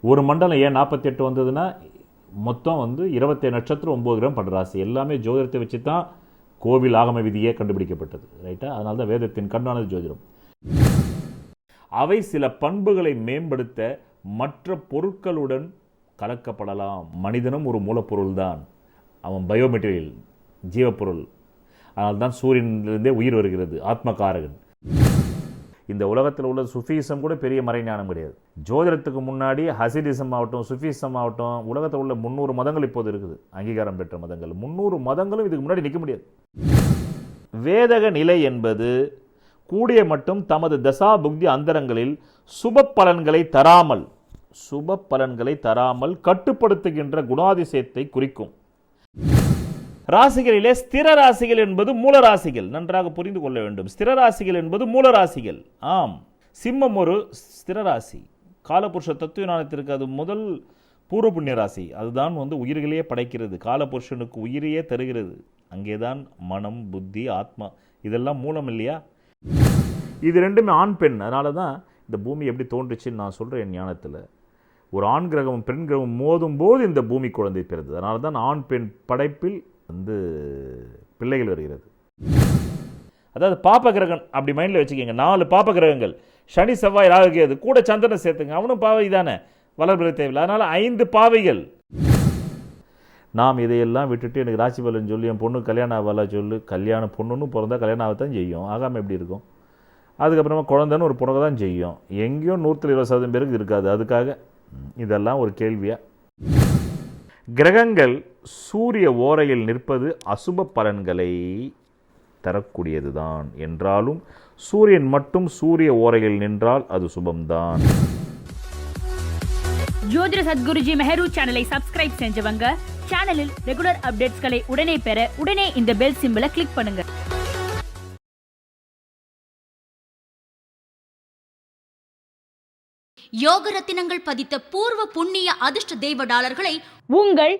ஒரு மண்டலம் ஏன் 48 வந்ததுன்னா மொத்தம் 27 நட்சத்திரம் 9 கிரகம் படராசி எல்லாமே ஜோதிடத்தை வச்சு தான் கோவில் ஆகம விதியே கண்டுபிடிக்கப்பட்டது. ரைட்டா? அதனால தான் வேதத்தின் கண்ணானது ஜோதிடம். அவை சில பண்புகளை மேம்படுத்த மற்ற பொருட்களுடன் கலக்கப்படலாம். மனிதனும் ஒரு மூலப்பொருள் தான், அவன் பயோமெட்டீரியல், ஜீவப்பொருள். அதனால்தான் சூரியனிலிருந்தே உயிர் வருகிறது, ஆத்மகாரகன். இந்த உலகத்தில் உள்ள சுஃபிசம் கூட பெரிய மறைஞானம் கிடையாது. ஜோதிடத்துக்கு முன்னாடி ஹசிடிசம் ஆகட்டும், சுஃபிசம் ஆகட்டும், உலகத்தில் உள்ள 300 மதங்கள் இப்போது இருக்குது, அங்கீகாரம் பெற்ற மதங்கள். 300 மதங்களும் இதுக்கு முன்னாடி நிற்க முடியாது. வேதக நிலை என்பது கூடிய மட்டும் தமது தசா புக்தி அந்தரங்களில் சுப பலன்களை தராமல் கட்டுப்படுத்துகின்ற குணாதிசயத்தை குறிக்கும். ராசிகளிலே ஸ்திர ராசிகள் என்பது மூல ராசிகள். நன்றாக புரிந்து கொள்ள வேண்டும். ஸ்திர ராசிகள் என்பது மூல ராசிகள். ஆம், சிம்மம் ஒரு ஸ்திர ராசி. காலபுருஷ தத்துவ ஞானத்திற்கு அது முதல் பூர்வ புண்ணிய ராசி. அதுதான் உயிர்களையே படைக்கிறது, காலபுருஷனுக்கு உயிரையே தருகிறது. அங்கேதான் மனம், புத்தி, ஆத்மா இதெல்லாம் மூலம் இல்லையா? இது ரெண்டுமே ஆண் பெண். அதனால தான் இந்த பூமி எப்படி தோன்றுச்சுன்னு நான் சொல்கிறேன் என் ஞானத்தில். ஒரு ஆண் கிரகமும் பெண் கிரகமும் மோதும் போது இந்த பூமி குழந்தை பிறந்தது. அதனால தான் ஆண் பெண் படைப்பில் பிள்ளைகள் வருகிறது. அதாவது பாப்ப கிரகம் அப்படி மைண்டில் வச்சுக்கோங்க. 4 பாப்ப கிரகங்கள், சனி, செவ்வாய், ராகு, கேது, கூட சந்திரனை சேர்த்துங்க, அவனும் பாவை தானே, வளர்பிறை தேவையில்லை. அதனால 5 பாவைகள். நாம் இதையெல்லாம் விட்டுட்டு எனக்கு ராசி பலன் சொல்லி என் பொண்ணு கல்யாணம் ஆகல சொல்லு. கல்யாணம் பொண்ணுன்னு பிறந்தா கல்யாணம் ஆகத்தான் செய்யும், ஆகாமல் எப்படி இருக்கும்? அதுக்கப்புறமா குழந்தைன்னு ஒரு பொண்ணு தான் செய்யும். எங்கேயும் 120% பேருக்கு இருக்காது. அதுக்காக இதெல்லாம் ஒரு கேள்வியா? கிரகங்கள் சூரிய ஓரையில் நிற்பது அசுப பலன்களை தரக்கூடியதுதான் என்றாலும் சூரியன் மட்டும் சூரிய ஓரையில் நின்றால் அது சுபம்தான். ஜோதிட சத்குருஜி மெஹரு சேனலை சப்ஸ்கிரைப் செஞ்சவங்க சேனலில் ரெகுலர் அப்டேட்ஸ்களை உடனே பெற உடனே இந்த பெல் சிம்பலை கிளிக் பண்ணுங்க. யோக ரத்தினங்கள் பதித்த பூர்வ புண்ணிய அதிர்ஷ்ட தெய்வ டாலர்களை உங்கள்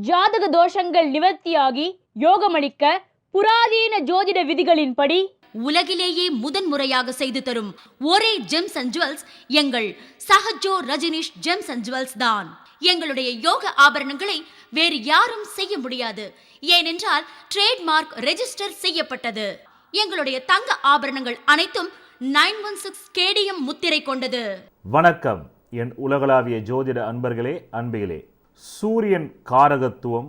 ஜாதக தோஷங்கள் நிவர்த்தியாகி யோகமளிக்க புராதீன ஜோதிட விதிகளின்படி உலகிலேயே முதன்முறையாக செய்து தரும் ஒரே ஜெம்ஸ் அண்ட் ஜுவல்ஸ் எங்கள் Sahajo Rajneesh gems and jewels தான். எங்களுடைய யோக ஆபரணங்களை வேறு யாரும் செய்ய முடியாது. ஏனென்றால் ட்ரேட்மார்க் ரெஜிஸ்டர் செய்யப்பட்டது. எங்களுடைய தங்க ஆபரணங்கள் அனைத்தும் 916 கேடிஎம் முத்திரை கொண்டது. வணக்கம் என் உலகளாவிய ஜோதிட அன்பர்களே, அன்பிகளே. சூரியன் காரகத்துவம்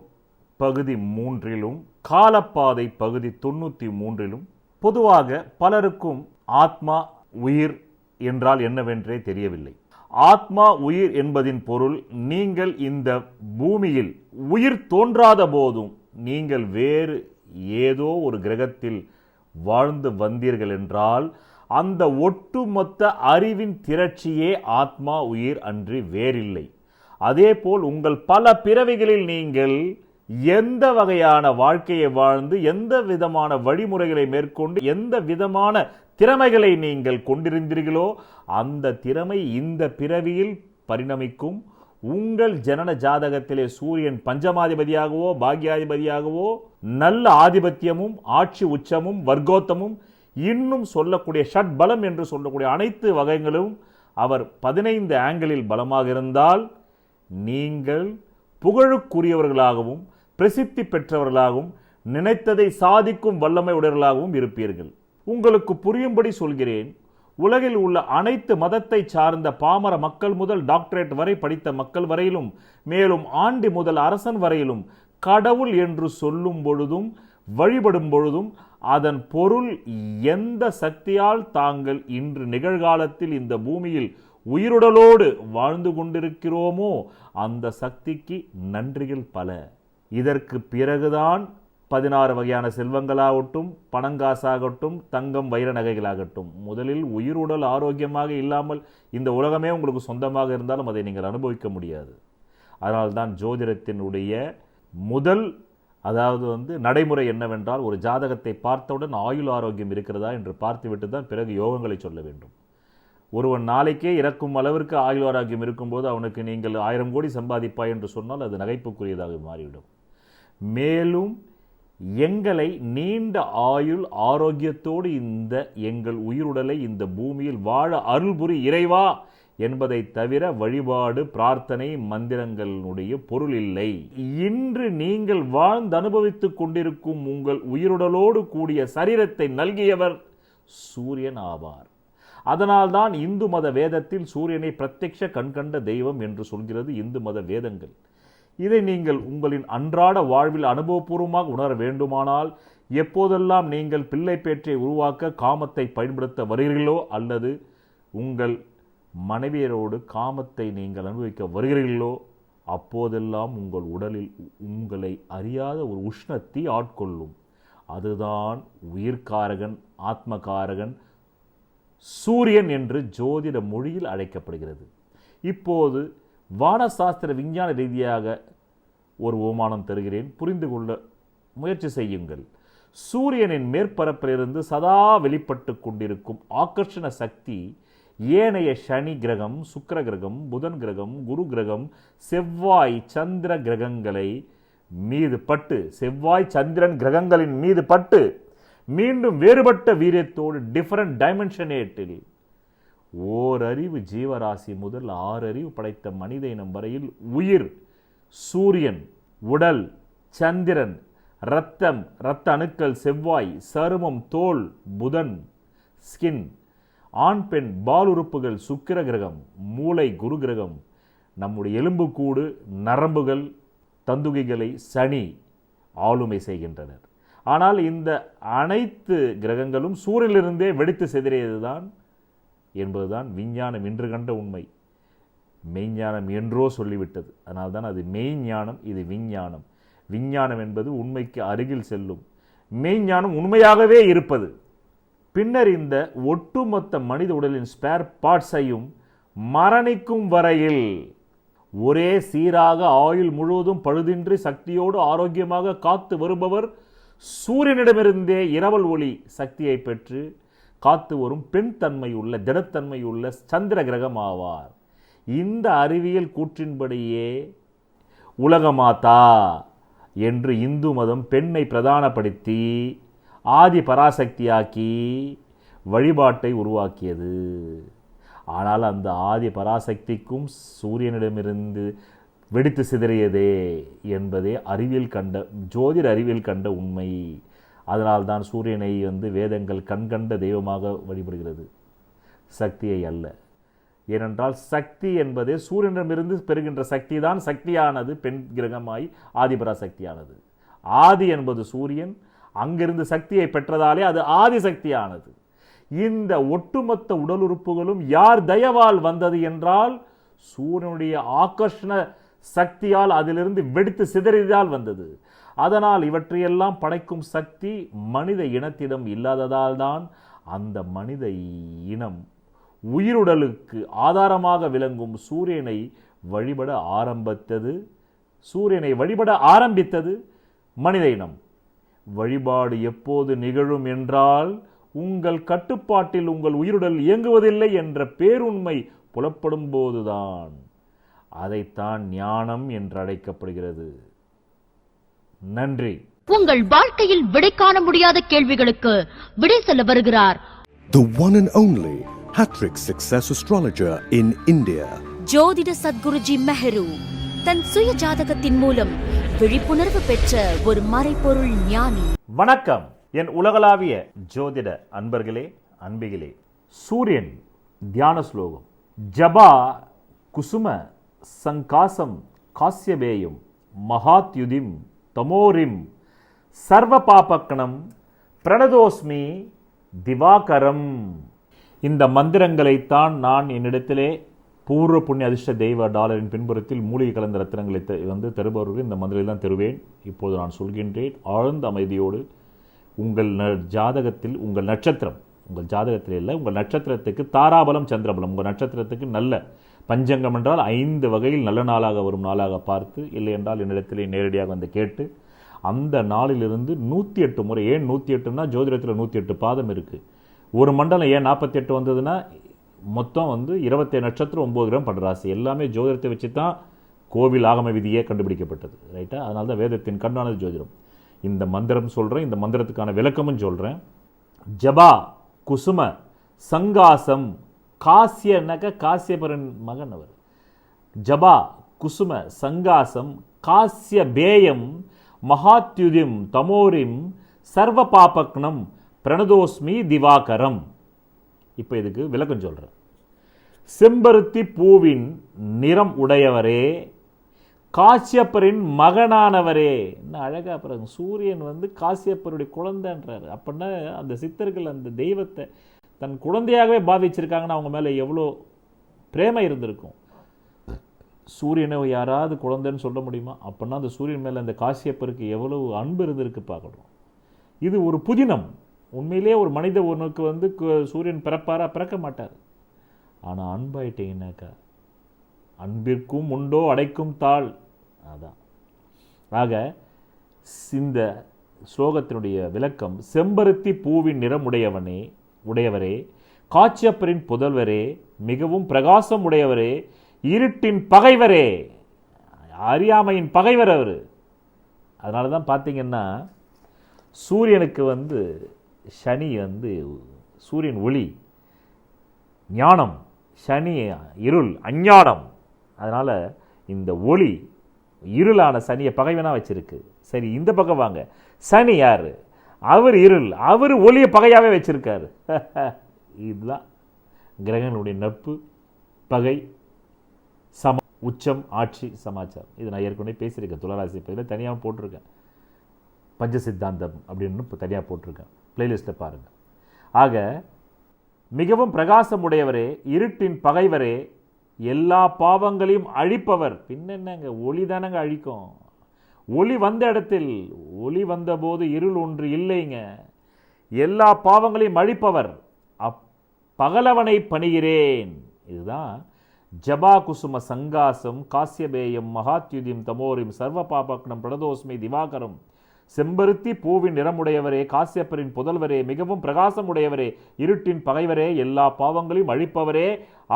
பகுதி 3லும் காலப்பாதை பகுதி 93லும் பொதுவாக பலருக்கும் ஆத்மா உயிர் என்றால் என்னவென்றே தெரியவில்லை. ஆத்மா உயிர் என்பதின் பொருள், நீங்கள் இந்த பூமியில் உயிர் தோன்றாத போதும் நீங்கள் வேறு ஏதோ ஒரு கிரகத்தில் வாழ்ந்து வந்தீர்கள் என்றால் அந்த ஒட்டுமொத்த அறிவின் திரட்சியே ஆத்மா உயிர் அன்றி வேறில்லை. அதேபோல் உங்கள் பல பிறவிகளில் நீங்கள் எந்த வகையான வாழ்க்கையை வாழ்ந்து, எந்த விதமான வழிமுறைகளை மேற்கொண்டு, எந்த விதமான திறமைகளை நீங்கள் கொண்டிருந்தீர்களோ அந்த திறமை இந்த பிறவியில் பரிணமிக்கும். உங்கள் ஜனன ஜாதகத்திலே சூரியன் பஞ்சமாதிபதியாகவோ பாக்யாதிபதியாகவோ நல்ல ஆதிபத்தியமும் ஆட்சி உச்சமும் வர்க்கோத்தமும் இன்னும் சொல்லக்கூடிய ஷட் பலம் என்று சொல்லக்கூடிய அனைத்து வகைகளும் அவர் 15 ஆங்கிளில் பலமாக இருந்தால் நீங்கள் புகழுக்குரியவர்களாகவும் பிரசித்தி பெற்றவர்களாகவும் நினைத்ததை சாதிக்கும் வல்லமை உடையவர்களாகவும் இருப்பீர்கள். உங்களுக்கு புரியும்படி சொல்கிறேன். உலகில் உள்ள அனைத்து மதத்தை சார்ந்த பாமர மக்கள் முதல் டாக்டரேட் வரை படித்த மக்கள் வரையிலும், மேலும் ஆண்டி முதல் அரசன் வரையிலும் கடவுள் என்று சொல்லும் பொழுதும் வழிபடும் பொழுதும் அதன் பொருள் எந்த சக்தியால் தாங்கள் இன்று நிகழ்காலத்தில் இந்த பூமியில் உயிருடலோடு வாழ்ந்து கொண்டிருக்கிறோமோ அந்த சக்திக்கு நன்றிகள் பல. இதற்கு பிறகுதான் 16 வகையான செல்வங்களாகட்டும், பணங்காசாகட்டும், தங்கம் வைர நகைகளாகட்டும். முதலில் உயிருடல் ஆரோக்கியமாக இல்லாமல் இந்த உலகமே உங்களுக்கு சொந்தமாக இருந்தாலும் அதை நீங்கள் அனுபவிக்க முடியாது. அதனால்தான் ஜோதிடத்தினுடைய முதல் நடைமுறை என்னவென்றால், ஒரு ஜாதகத்தை பார்த்தவுடன் ஆயுள் ஆரோக்கியம் இருக்கிறதா என்று பார்த்துவிட்டு தான் பிறகு யோகங்களை சொல்ல வேண்டும். ஒருவன் நாளைக்கே இறக்கும் அளவிற்கு ஆயுள் ஆரோக்கியம் இருக்கும்போது அவனுக்கு நீங்கள் 1000 கோடி சம்பாதிப்பாய் என்று சொன்னால் அது நகைப்புக்குரியதாக மாறிவிடும். மேலும் எங்களை நீண்ட ஆயுள் ஆரோக்கியத்தோடு இந்த எங்கள் உயிருடலை இந்த பூமியில் வாழ அருள்புரி இறைவா என்பதை தவிர வழிபாடு, பிரார்த்தனை, மந்திரங்களுடைய பொருள் இல்லை. இன்று நீங்கள் வாழ்ந்து அனுபவித்துக் கொண்டிருக்கும் உங்கள் உயிருடலோடு கூடிய சரீரத்தை நல்கியவர் சூரியன் ஆவார். அதனால்தான் இந்து மத வேதத்தில் சூரியனை பிரத்யக்ஷ கண்கண்ட தெய்வம் என்று சொல்கிறது இந்து மத வேதங்கள். இதை நீங்கள் உங்களின் அன்றாட வாழ்வில் அனுபவபூர்வமாக உணர வேண்டுமானால், எப்போதெல்லாம் நீங்கள் பிள்ளை பேற்றை உருவாக்க காமத்தை பயன்படுத்த வருகிறீர்களோ அல்லது உங்கள் மனைவியரோடு காமத்தை நீங்கள் அனுபவிக்க வருகிறீர்களோ அப்போதெல்லாம் உங்கள் உடலில் உங்களை அறியாத ஒரு உஷ்ணத்தை ஆட்கொள்ளும். அதுதான் உயிர்காரகன், ஆத்மகாரகன் சூரியன் என்று ஜோதிட மொழியில் அழைக்கப்படுகிறது. இப்போது வானசாஸ்திர விஞ்ஞான ரீதியாக ஒரு ஓமானம் தருகிறேன், புரிந்து கொள்ள முயற்சி செய்யுங்கள். சூரியனின் மேற்பரப்பிலிருந்து சதா வெளிப்பட்டு கொண்டிருக்கும் ஆகர்ஷண சக்தி ஏனைய சனி கிரகம், சுக்கிர கிரகம், புதன் கிரகம், குரு கிரகம், செவ்வாய், சந்திர கிரகங்களை மீது பட்டு, செவ்வாய் சந்திரன் கிரகங்களின் மீது பட்டு மீண்டும் வேறுபட்ட வீரியத்தோடு டிஃபரண்ட் டைமென்ஷனேட்டில் ஓரறிவு ஜீவராசி முதல் 6 அறிவு படைத்த மனித இனம் வரையில் உயிர், சூரியன், உடல், சந்திரன், இரத்தம், இரத்த அணுக்கள், செவ்வாய், சருமம், தோல், புதன், ஸ்கின், ஆண் பெண் பால் உறுப்புகள், சுக்கிர கிரகம், மூளை, குரு கிரகம், நம்முடைய எலும்புக்கூடு, நரம்புகள், தந்துகிகளை சனி ஆளுமை செய்கின்றனர். ஆனால் இந்த அனைத்து கிரகங்களும் சூரியனிலிருந்தே வெடித்து சிதறியதுதான் என்பதுதான் விஞ்ஞானம் இன்று கண்ட உண்மை. மெய்ஞானம் என்றோ சொல்லிவிட்டது. அதனால்தான் அது மெய்ஞானம், இது விஞ்ஞானம். விஞ்ஞானம் என்பது உண்மைக்கு அருகில் செல்லும், மெய்ஞானம் உண்மையாகவே இருப்பது. பின்னர் இந்த ஒட்டுமொத்த மனித உடலின் ஸ்பேர் பார்ட்ஸையும் மரணிக்கும் வரையில் ஒரே சீராக ஆயுள் முழுவதும் பழுதின்றி சக்தியோடு ஆரோக்கியமாக காத்து வருபவர் சூரியனிடமிருந்தே இரவல் ஒளி சக்தியை பெற்று காத்து வரும் பெண் தன்மையுள்ள, திடத்தன்மையுள்ள சந்திர கிரகம் ஆவார். இந்த அறிவியல் கூற்றின்படியே உலகமாதா என்று இந்து மதம் பெண்ணை பிரதானப்படுத்தி ஆதி பராசக்தியாக்கி வழிபாட்டை உருவாக்கியது. ஆனால் அந்த ஆதி பராசக்திக்கும் சூரியனிடமிருந்து வெடித்து சிதறியதே என்பதே அறிவியல் கண்ட, ஜோதிட அறிவியல் கண்ட உண்மை. அதனால்தான் சூரியனை வேதங்கள் கண்கண்ட தெய்வமாக வழிபடுகிறது, சக்தியை அல்ல. ஏனென்றால் சக்தி என்பதே சூரியனிடமிருந்து பெறுகின்ற சக்தி தான் சக்தியானது, பெண் கிரகமாய் ஆதிபராசக்தியானது. ஆதி என்பது சூரியன், அங்கிருந்து சக்தியை பெற்றதாலே அது ஆதி சக்தியானது. இந்த ஒட்டுமொத்த உடல் உறுப்புகளும் யார் தயவால் வந்தது என்றால் சூரியனுடைய ஆகர்ஷண சக்தியால், அதிலிருந்து வெடித்து சிதறியதால் வந்தது. அதனால் இவற்றையெல்லாம் படைக்கும் சக்தி மனித இனத்திடம் இல்லாததால் தான் அந்த மனித இனம் உயிருடலுக்கு ஆதாரமாக விளங்கும் சூரியனை வழிபட ஆரம்பித்தது மனித இனம். வழிபாடு எப்போது நிகழும் என்றால் உங்கள் கட்டுப்பாட்டில் உங்கள் உயிருடல் இயங்குவதில்லை என்ற பேருண்மை புலப்படும் போதுதான். அதைத்தான் ஞானம் என்று அழைக்கப்படுகிறது. நன்றி. உங்கள் வாழ்க்கையில் விடை காண முடியாத கேள்விகளுக்கு விடை சொல்ல வருகிறார் the one and only hat-trick success astrologer in India, ஜோதிட சத்குருஜி மெஹரு. தன் சுய ஜாதகத்தின் மூலம் விழிப்புணர்வு பெற்ற ஒரு மறைபொருள் ஞானி. வணக்கம் என் உலகளாவிய ஜோதிட அன்பர்களே, அன்பிகளே. சூரியன் தியான ஸ்லோகம். ஜபா குசும சங்காசம் காஸ்யபேயம் மகாத்யுதிம் தமோரிம் சர்வ பாபக்கணம் பிரணதோஸ்மி திவாகரம். இந்த மந்திரங்களைத்தான் நான் என்னிடத்திலே பூர்வ புண்ணிய அதிர்ஷ்ட தெய்வ டாலரின் பின்புறத்தில் மூலிகை கலந்த ரத்தினங்களை தருபவர்கள் இந்த மந்திரத்தை தான் தருவேன். இப்போது நான் சொல்கின்றேன், ஆழ்ந்த அமைதியோடு உங்கள் ஜாதகத்தில் உங்கள் நட்சத்திரம், உங்கள் ஜாதகத்தில் இல்லை, உங்கள் நட்சத்திரத்துக்கு தாராபலம் சந்திரபலம், உங்கள் நட்சத்திரத்துக்கு நல்ல பஞ்சங்கம் என்றால் 5 வகையில் நல்ல நாளாக வரும் நாளாக பார்த்து, இல்லை என்றால் என்னிடத்திலே நேரடியாக வந்து கேட்டு அந்த நாளிலிருந்து 108 முறை. ஏன் 108னா ஜோதிடத்தில் 108 பாதம் இருக்குது. ஒரு மண்டலம் ஏன் 48 வந்ததுன்னா மொத்தம் 27 நட்சத்திரம் 9 கிராம் படராசி, எல்லாமே ஜோதிடத்தை வச்சு தான் கோவில் ஆகம விதியே கண்டுபிடிக்கப்பட்டது. ரைட்டா? அதனால தான் வேதத்தின் கண்ணானது ஜோதிடம். இந்த மந்திரம் சொல்கிறேன், இந்த மந்திரத்துக்கான விளக்கமும் சொல்கிறேன். ஜபா குசும சங்காசம் காசியனாக்க காசியபரின் மகன் அவர். ஜபா, குசும, சங்காசம், காசிய பேயம், மகாத்யுதிம், தமோரிம், சர்வ பாபக்னம், பிரணதோஸ்மி திவாகரம். இப்போ இதுக்கு விளக்கம் சொல்கிறேன். செம்பருத்தி பூவின் நிறம் உடையவரே, காசியப்பரின் மகனானவரே. என்ன அழகா பாருங்க, சூரியன் வந்து காசியப்பருடைய குழந்தைன்றார். அப்படின்னா அந்த சித்தர்கள் அந்த தெய்வத்தை தன் குழந்தையாகவே பாவிச்சிருக்காங்கன்னா அவங்க மேலே எவ்வளோ பிரேமை இருந்திருக்கும். சூரியனை யாராவது குழந்தைன்னு சொல்ல முடியுமா? அப்படின்னா அந்த சூரியன் மேலே அந்த காசியப்பருக்கு எவ்வளவு அன்பு இருந்திருக்கு பார்க்கணும். இது ஒரு புதினம். உண்மையிலே ஒரு மனித ஒன்றுக்கு வந்து சூரியன் பிறப்பாரா? பிறக்க மாட்டார். ஆனால் அன்பாயிட்டீங்கன்னாக்கா அன்பிற்கும் உண்டோ அடைக்கும் தாள். அதான். ஆக இந்த ஸ்லோகத்தினுடைய விளக்கம், செம்பருத்தி பூவின் நிறம் உடையவரே, காச்சியப்பரின் புதல்வரே, மிகவும் பிரகாசம் உடையவரே, இருட்டின் பகைவரே, அறியாமையின் பகைவர் அவர். அதனால தான் பார்த்தீங்கன்னா சூரியனுக்கு வந்து சனி வந்து சூரியன் ஒளி ஞானம், சனி இருள் அஞ்ஞானம். அதனால் இந்த ஒளி இருளான சனியை பகைவனாக வச்சிருக்கு. சரி, இந்த பக்கம் வாங்க. சனி யார்? அவர் இருள், அவர் ஒளியை பகையாகவே வச்சிருக்காரு. இதுதான் கிரகங்களுடைய நட்பு, பகை, உச்சம், ஆட்சி, சமாச்சாரம். இது நான் ஏற்கனவே பேசியிருக்கேன். துளாராசி பகுதியில் தனியாக போட்டிருக்கேன். பஞ்ச சித்தாந்தம் அப்படின்னு இப்போ தனியாக போட்டிருக்கேன். பிளேலிஸ்ட்டில் பாருங்கள். ஆக மிகவும் பிரகாசம் உடையவரே, இருட்டின் பகைவரே, எல்லா பாவங்களையும் அழிப்பவர். பின்னென்னங்க, ஒளி தானங்க அழிக்கும். ஒளி வந்த இடத்தில், ஒளி வந்தபோது இருள் ஒன்று இல்லைங்க. எல்லா பாவங்களையும் அழிப்பவர் பகலவனை பணிகிறேன். இதுதான் ஜபா, குசும, சங்காசம், காசியபேயம், மகாத்யுதிம், தமோரிம், சர்வ பாபக்னம், பிரணதோஸ்மி திவாகரம். செம்பருத்தி பூவின் நிறமுடையவரே, காசியப்பரின் புதல்வரே, மிகவும் பிரகாசம் உடையவரே, இருட்டின் பகைவரே, எல்லா பாவங்களையும் அழிப்பவரே,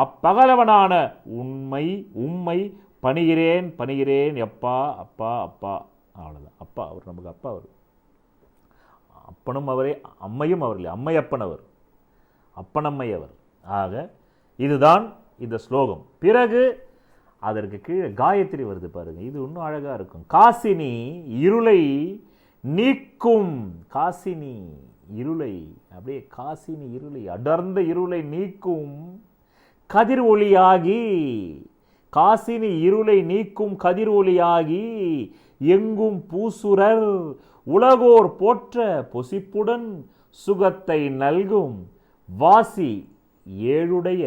அப்பகலவனான உம்மை பணிகிறேன். அப்பா அப்பா அப்பா. அவ்வளோதான். அப்பா அவர், நமக்கு அப்பா அவர். அப்பனும் அவரே, அம்மையும் அவர் இல்லை. அம்மையப்பன் அவர், அப்பனம்மை அவர். ஆக இதுதான் இந்த ஸ்லோகம். பிறகு அதற்கு கீழே காயத்ரி வருது பாருங்க. இது இன்னும் அழகா இருக்கும். காசினி இருளை நீக்கும். காசினி இருளை, அப்படியே காசினி இருளை, அடர்ந்த இருளை நீக்கும் கதிர் ஒளியாகி. காசினி இருளை நீக்கும் கதிர் ஒளியாகி, எங்கும் பூசுரர் உலகோர் போற்ற பொசிப்புடன் சுகத்தை நல்கும் வாசி ஏழுடைய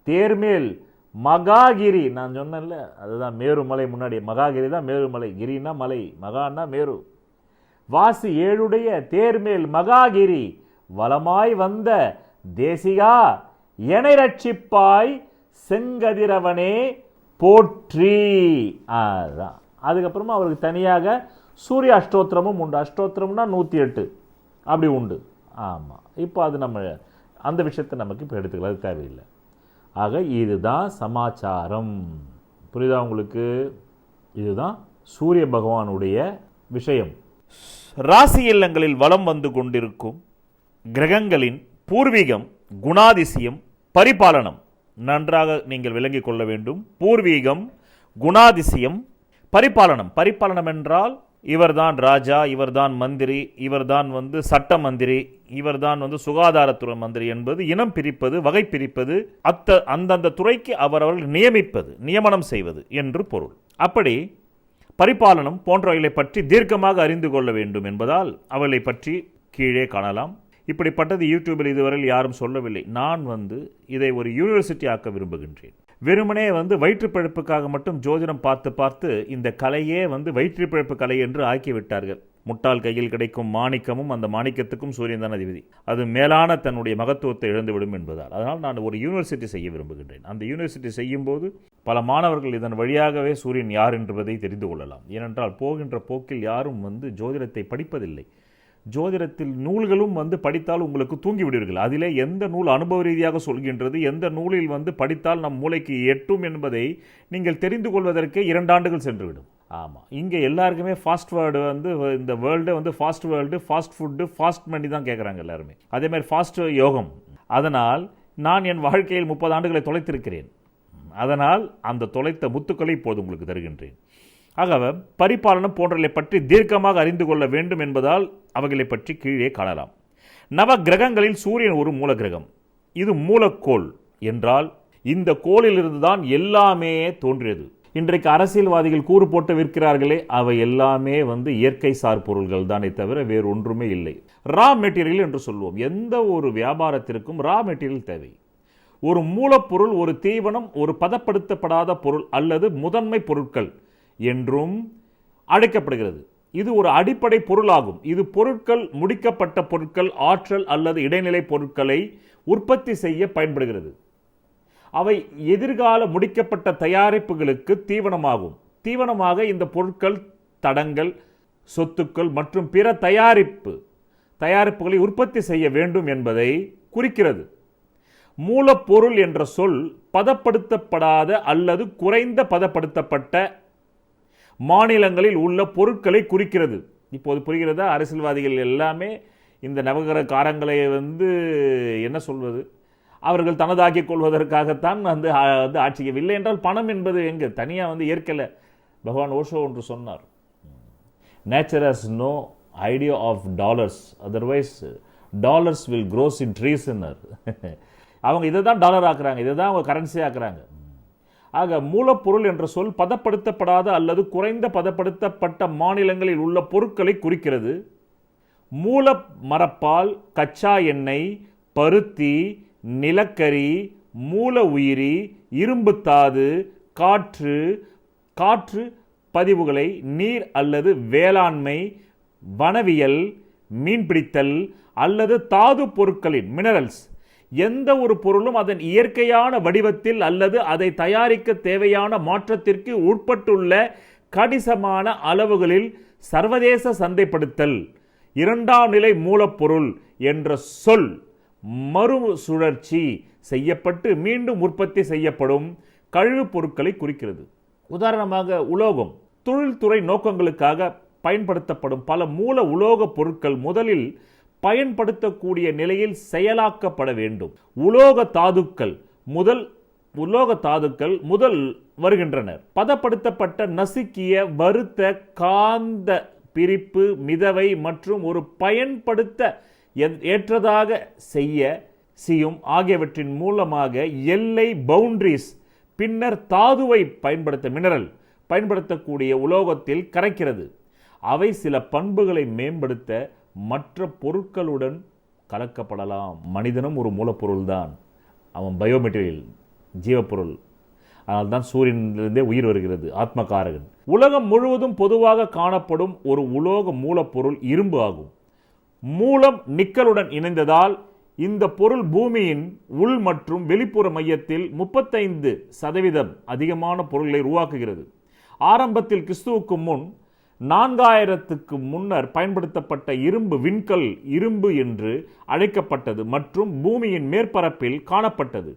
தேர்மேல் மகாகிரி. நான் சொன்னேன்ல, அதுதான் மேருமலை. முன்னாடி மகாகிரி தான் மேருமலை. கிரினா மலை, மகான்னா மேரு. வாசி ஏழுடைய தேர்மேல் மகாகிரி, வலமாய் வந்த தேசிகா எனை ரட்சிப்பாய் செங்கதிரவனே போற்றி. அதுதான். அதுக்கப்புறமா அவருக்கு தனியாக சூரிய அஷ்டோத்திரமும் உண்டு. அஷ்டோத்திரம்னா 108 அப்படி உண்டு. ஆமாம். இப்போ அது நம்ம அந்த விஷயத்தை நமக்கு இப்போ எடுத்துக்கலாம், அது தேவையில்லை. ஆக இதுதான் சமாச்சாரம். புரியுதா உங்களுக்கு? இதுதான் சூரிய பகவானுடைய விஷயம். ராசி இல்லங்களில் வலம் வந்து கொண்டிருக்கும் கிரகங்களின் பூர்வீகம், குணாதிசயம், பரிபாலனம் நன்றாக நீங்கள் விளங்கிக் கொள்ள வேண்டும். பூர்வீகம், குணாதிசயம், பரிபாலனம். பரிபாலனம் என்றால் இவர்தான் ராஜா, இவர்தான் மந்திரி, இவர்தான் சட்ட மந்திரி, இவர்தான் சுகாதாரத்துறை மந்திரி என்பது இனம் பிரிப்பது, வகை பிரிப்பது, அந்தந்த துறைக்கு அவரவர்கள் நியமிப்பது, நியமனம் செய்வது என்று பொருள். அப்படி பரிபாலனம் போன்றவைகளை பற்றி தீர்க்கமாக அறிந்து கொள்ள வேண்டும் என்பதால் அவளை பற்றி கீழே காணலாம். இப்படிப்பட்டது யூடியூபில் இதுவரையில் யாரும் சொல்லவில்லை. நான் இதை ஒரு யூனிவர்சிட்டி ஆக்க விரும்புகின்றேன். வெறுமனே வயிற்றுப்பிழப்புக்காக மட்டும் ஜோதிடம் பார்த்து இந்த கலையே வயிற்றுப்பிழப்பு கலை என்று ஆக்கிவிட்டார்கள். முட்டாள் கையில் கிடைக்கும் மாணிக்கமும் அந்த மாணிக்கத்துக்கும் சூரியன் தான் அதிபதி. அது மேலான தன்னுடைய மகத்துவத்தை இழந்துவிடும் என்பதால் அதனால் நான் ஒரு யூனிவர்சிட்டி செய்ய விரும்புகின்றேன். அந்த யூனிவர்சிட்டி செய்யும் போது பல மாணவர்கள் இதன் வழியாகவே சூரியன் யார் என்பதை தெரிந்து கொள்ளலாம். ஏனென்றால் போகின்ற போக்கில் யாரும் ஜோதிடத்தை படிப்பதில்லை. ஜோதிடத்தில் நூல்களும் படித்தால் உங்களுக்கு தூங்கி விடுவீர்கள். அதிலே எந்த நூல் அனுபவ ரீதியாக சொல்கின்றது, எந்த நூலில் படித்தால் நம் மூளைக்கு எட்டும் என்பதை நீங்கள் தெரிந்து கொள்வதற்கே 2 ஆண்டுகள் சென்றுவிடும். ஆமாம், இங்கே எல்லாருக்குமே ஃபாஸ்ட் வேர்டு இந்த world fast world, fast food, fast money தான் கேட்குறாங்க எல்லாருமே. அதேமாதிரி ஃபாஸ்ட் யோகம். அதனால் நான் என் வாழ்க்கையில் 30 ஆண்டுகளை தொலைத்திருக்கிறேன். அதனால் அந்த தொலைத்த முத்துக்களை இப்போது உங்களுக்கு தருகின்றேன். ஆகவே பரிபாலனம் போன்றவை பற்றி தீர்க்கமாக அறிந்து கொள்ள வேண்டும் என்பதால் அவைகளை பற்றி கீழே காணலாம். நவ கிரகங்களில் சூரியன் ஒரு மூல கிரகம். இது மூலக்கோள் என்றால் இந்த கோளிலிருந்து தான் எல்லாமே தோன்றியது. இன்றைக்கு அரசியல்வாதிகள் கூறு போட்டு விற்கிறார்களே, அவை எல்லாமே இயற்கை சார் பொருள்கள் தானே தவிர வேறு ஒன்றுமே இல்லை. ரா மெட்டீரியல் என்று சொல்வோம். எந்த ஒரு வியாபாரத்திற்கும் ரா மெட்டீரியல் தேவை. ஒரு மூலப்பொருள், ஒரு தீவனம், ஒரு பதப்படுத்தப்படாத பொருள் அல்லது முதன்மை பொருட்கள் என்றும் அழைக்கப்படுகிறது. இது ஒரு அடிப்படை பொருளாகும். இது பொருட்கள், முடிக்கப்பட்ட பொருட்கள், ஆற்றல் அல்லது இடைநிலை பொருட்களை உற்பத்தி செய்ய பயன்படுகிறது. அவை எதிர்கால முடிக்கப்பட்ட தயாரிப்புகளுக்கு தீவனமாகும். தீவனமாக இந்த பொருட்கள், தடங்கள், சொத்துக்கள் மற்றும் பிற தயாரிப்புகளை உற்பத்தி செய்ய வேண்டும் என்பதை குறிக்கிறது. மூலப்பொருள் என்ற சொல் பதப்படுத்தப்படாத அல்லது குறைந்த பதப்படுத்தப்பட்ட மாநிலங்களில் உள்ள பொருட்களை குறிக்கிறது. இப்போது புரிகிறதா? அரசியல்வாதிகள் எல்லாமே இந்த நவகிரக காரங்களை என்ன சொல்வது, அவர்கள் தனதாக்கிக் கொள்வதற்காகத்தான் ஆட்சிக்கு. இல்லை என்றால் பணம் என்பது எங்கே தனியாக ஏற்கலை. பகவான் ஓஷோ ஒன்று சொன்னார், nature has no idea of dollars, otherwise dollars will grows in trees. அவங்க இதை தான் டாலர் ஆக்குறாங்க, இதை தான் அவங்க கரன்சி ஆக்குறாங்க. ஆக மூலப்பொருள் என்ற சொல் பதப்படுத்தப்படாத அல்லது குறைந்த பதப்படுத்தப்பட்ட மாநிலங்களில் உள்ள பொருட்களை குறிக்கிறது. மூல மரப்பால், கச்சா எண்ணெய், பருத்தி, நிலக்கரி, மூல உயிரி, இரும்புத்தாது, காற்று பதிவுகளை, நீர் அல்லது வேளாண்மை, வனவியல், மீன்பிடித்தல் அல்லது தாது பொருட்களின் மினரல்ஸ். எந்த ஒரு பொருளும் அதன் இயற்கையான வடிவத்தில் அல்லது அதை தயாரிக்க தேவையான மாற்றத்திற்கு உட்பட்டுள்ள கணிசமான அளவுகளில் சர்வதேச சந்தைப்படுத்தல். இரண்டாம் நிலை மூலப்பொருள் என்ற சொல் மறுசுழற்சி செய்யப்பட்டு மீண்டும் உற்பத்தி செய்யப்படும் கழிவுப் பொருட்களை குறிக்கிறது. உதாரணமாக உலோகம். தொழில்துறை நோக்கங்களுக்காக பயன்படுத்தப்படும் பல மூல உலோக பொருட்கள் முதலில் பயன்படுத்தக்கூடிய நிலையில் செயலாக்கப்பட வேண்டும். உலோக தாதுக்கள் முதல் வருகின்றன. பதப்படுத்தப்பட்ட, நசுக்கிய, வறுத்த, காந்த பிரிப்பு, மிதவை மற்றும் ஒரு பயன்படுத்த ஏற்றதாக செய்யும் ஆகியவற்றின் மூலமாக எல்லை பவுண்டரிஸ், பின்னர் தாதுவை மினரல் பயன்படுத்தக்கூடிய உலோகத்தில் கரைக்கிறது. அவை சில பண்புகளை மேம்படுத்த மற்ற பொருட்களுடன் கலக்கப்படலாம். மனிதனும் ஒரு மூலப்பொருள் தான். அவன் பயோமெட்டீரியல், ஜீவப்பொருள். அதனால்தான் சூரியனிலிருந்தே உயிர் வருகிறது, ஆத்மகாரகன். உலகம் முழுவதும் பொதுவாக காணப்படும் ஒரு உலோக மூலப்பொருள் இரும்பு ஆகும். மூலம் நிக்கலுடன் இணைந்ததால் இந்த பொருள் பூமியின் உள் மற்றும் வெளிப்புற மையத்தில் 35% அதிகமான பொருள்களை உருவாக்குகிறது. ஆரம்பத்தில் கிறிஸ்துவுக்கு முன் 4000க்கு முன்னர் பயன்படுத்தப்பட்ட இரும்பு விண்கல் இரும்பு என்று அழைக்கப்பட்டது மற்றும் பூமியின் மேற்பரப்பில் காணப்பட்டது.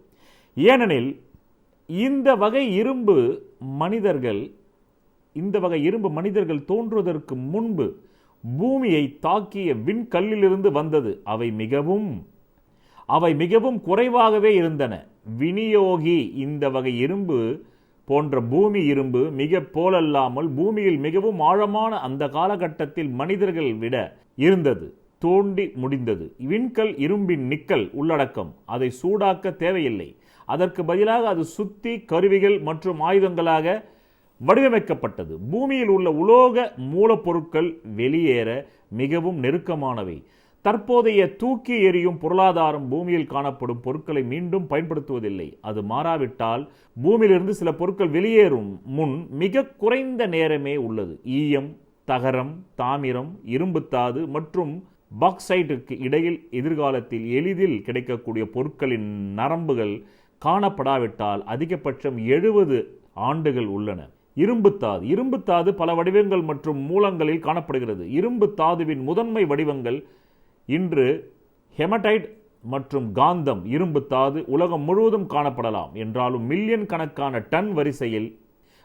ஏனெனில் இந்த வகை இரும்பு மனிதர்கள் தோன்றுவதற்கு முன்பு பூமியை தாக்கிய விண்கல்லிலிருந்து வந்தது. அவை மிகவும் குறைவாகவே இருந்தன. விநியோகி இந்த வகை இரும்பு போன்ற பூமி இரும்பு போலல்லாமல் பூமியில் மிகவும் ஆழமான அந்த காலகட்டத்தில் மனிதர்கள் விட இருந்தது. தோண்டி முடிந்தது. விண்கல் இரும்பின் நிக்கல் உள்ளடக்கம். அதை சூடாக்க தேவையில்லை. அதற்கு பதிலாக அது சுத்தி கருவிகள் மற்றும் ஆயுதங்களாக வடிவமைக்கப்பட்டது. பூமியில் உள்ள உலோக மூலப்பொருட்கள் வெளியேற மிகவும் நெருக்கமானவை. தற்போதைய தூக்கி எறியும் பொருளாதாரம் பூமியில் காணப்படும் பொருட்களை மீண்டும் பயன்படுத்துவதில்லை. அது மாறாவிட்டால் பூமியிலிருந்து சில பொருட்கள் வெளியேறும் முன் மிக குறைந்த நேரமே உள்ளது. ஈயம், தகரம், தாமிரம், இரும்புத்தாது மற்றும் பாக்சைட்டுக்கு இடையில் எதிர்காலத்தில் எளிதில் கிடைக்கக்கூடிய பொருட்களின் நரம்புகள் காணப்படாவிட்டால் அதிகபட்சம் 70 ஆண்டுகள் உள்ளன. இரும்புத்தாது பல வடிவங்கள் மற்றும் மூலங்களில் காணப்படுகிறது. இரும்பு தாதுவின் முதன்மை வடிவங்கள் இன்று ஹெமடைட் மற்றும் காந்தம். இரும்புத்தாது உலகம் முழுவதும் காணப்படலாம் என்றாலும் மில்லியன் கணக்கான டன் வரிசையில்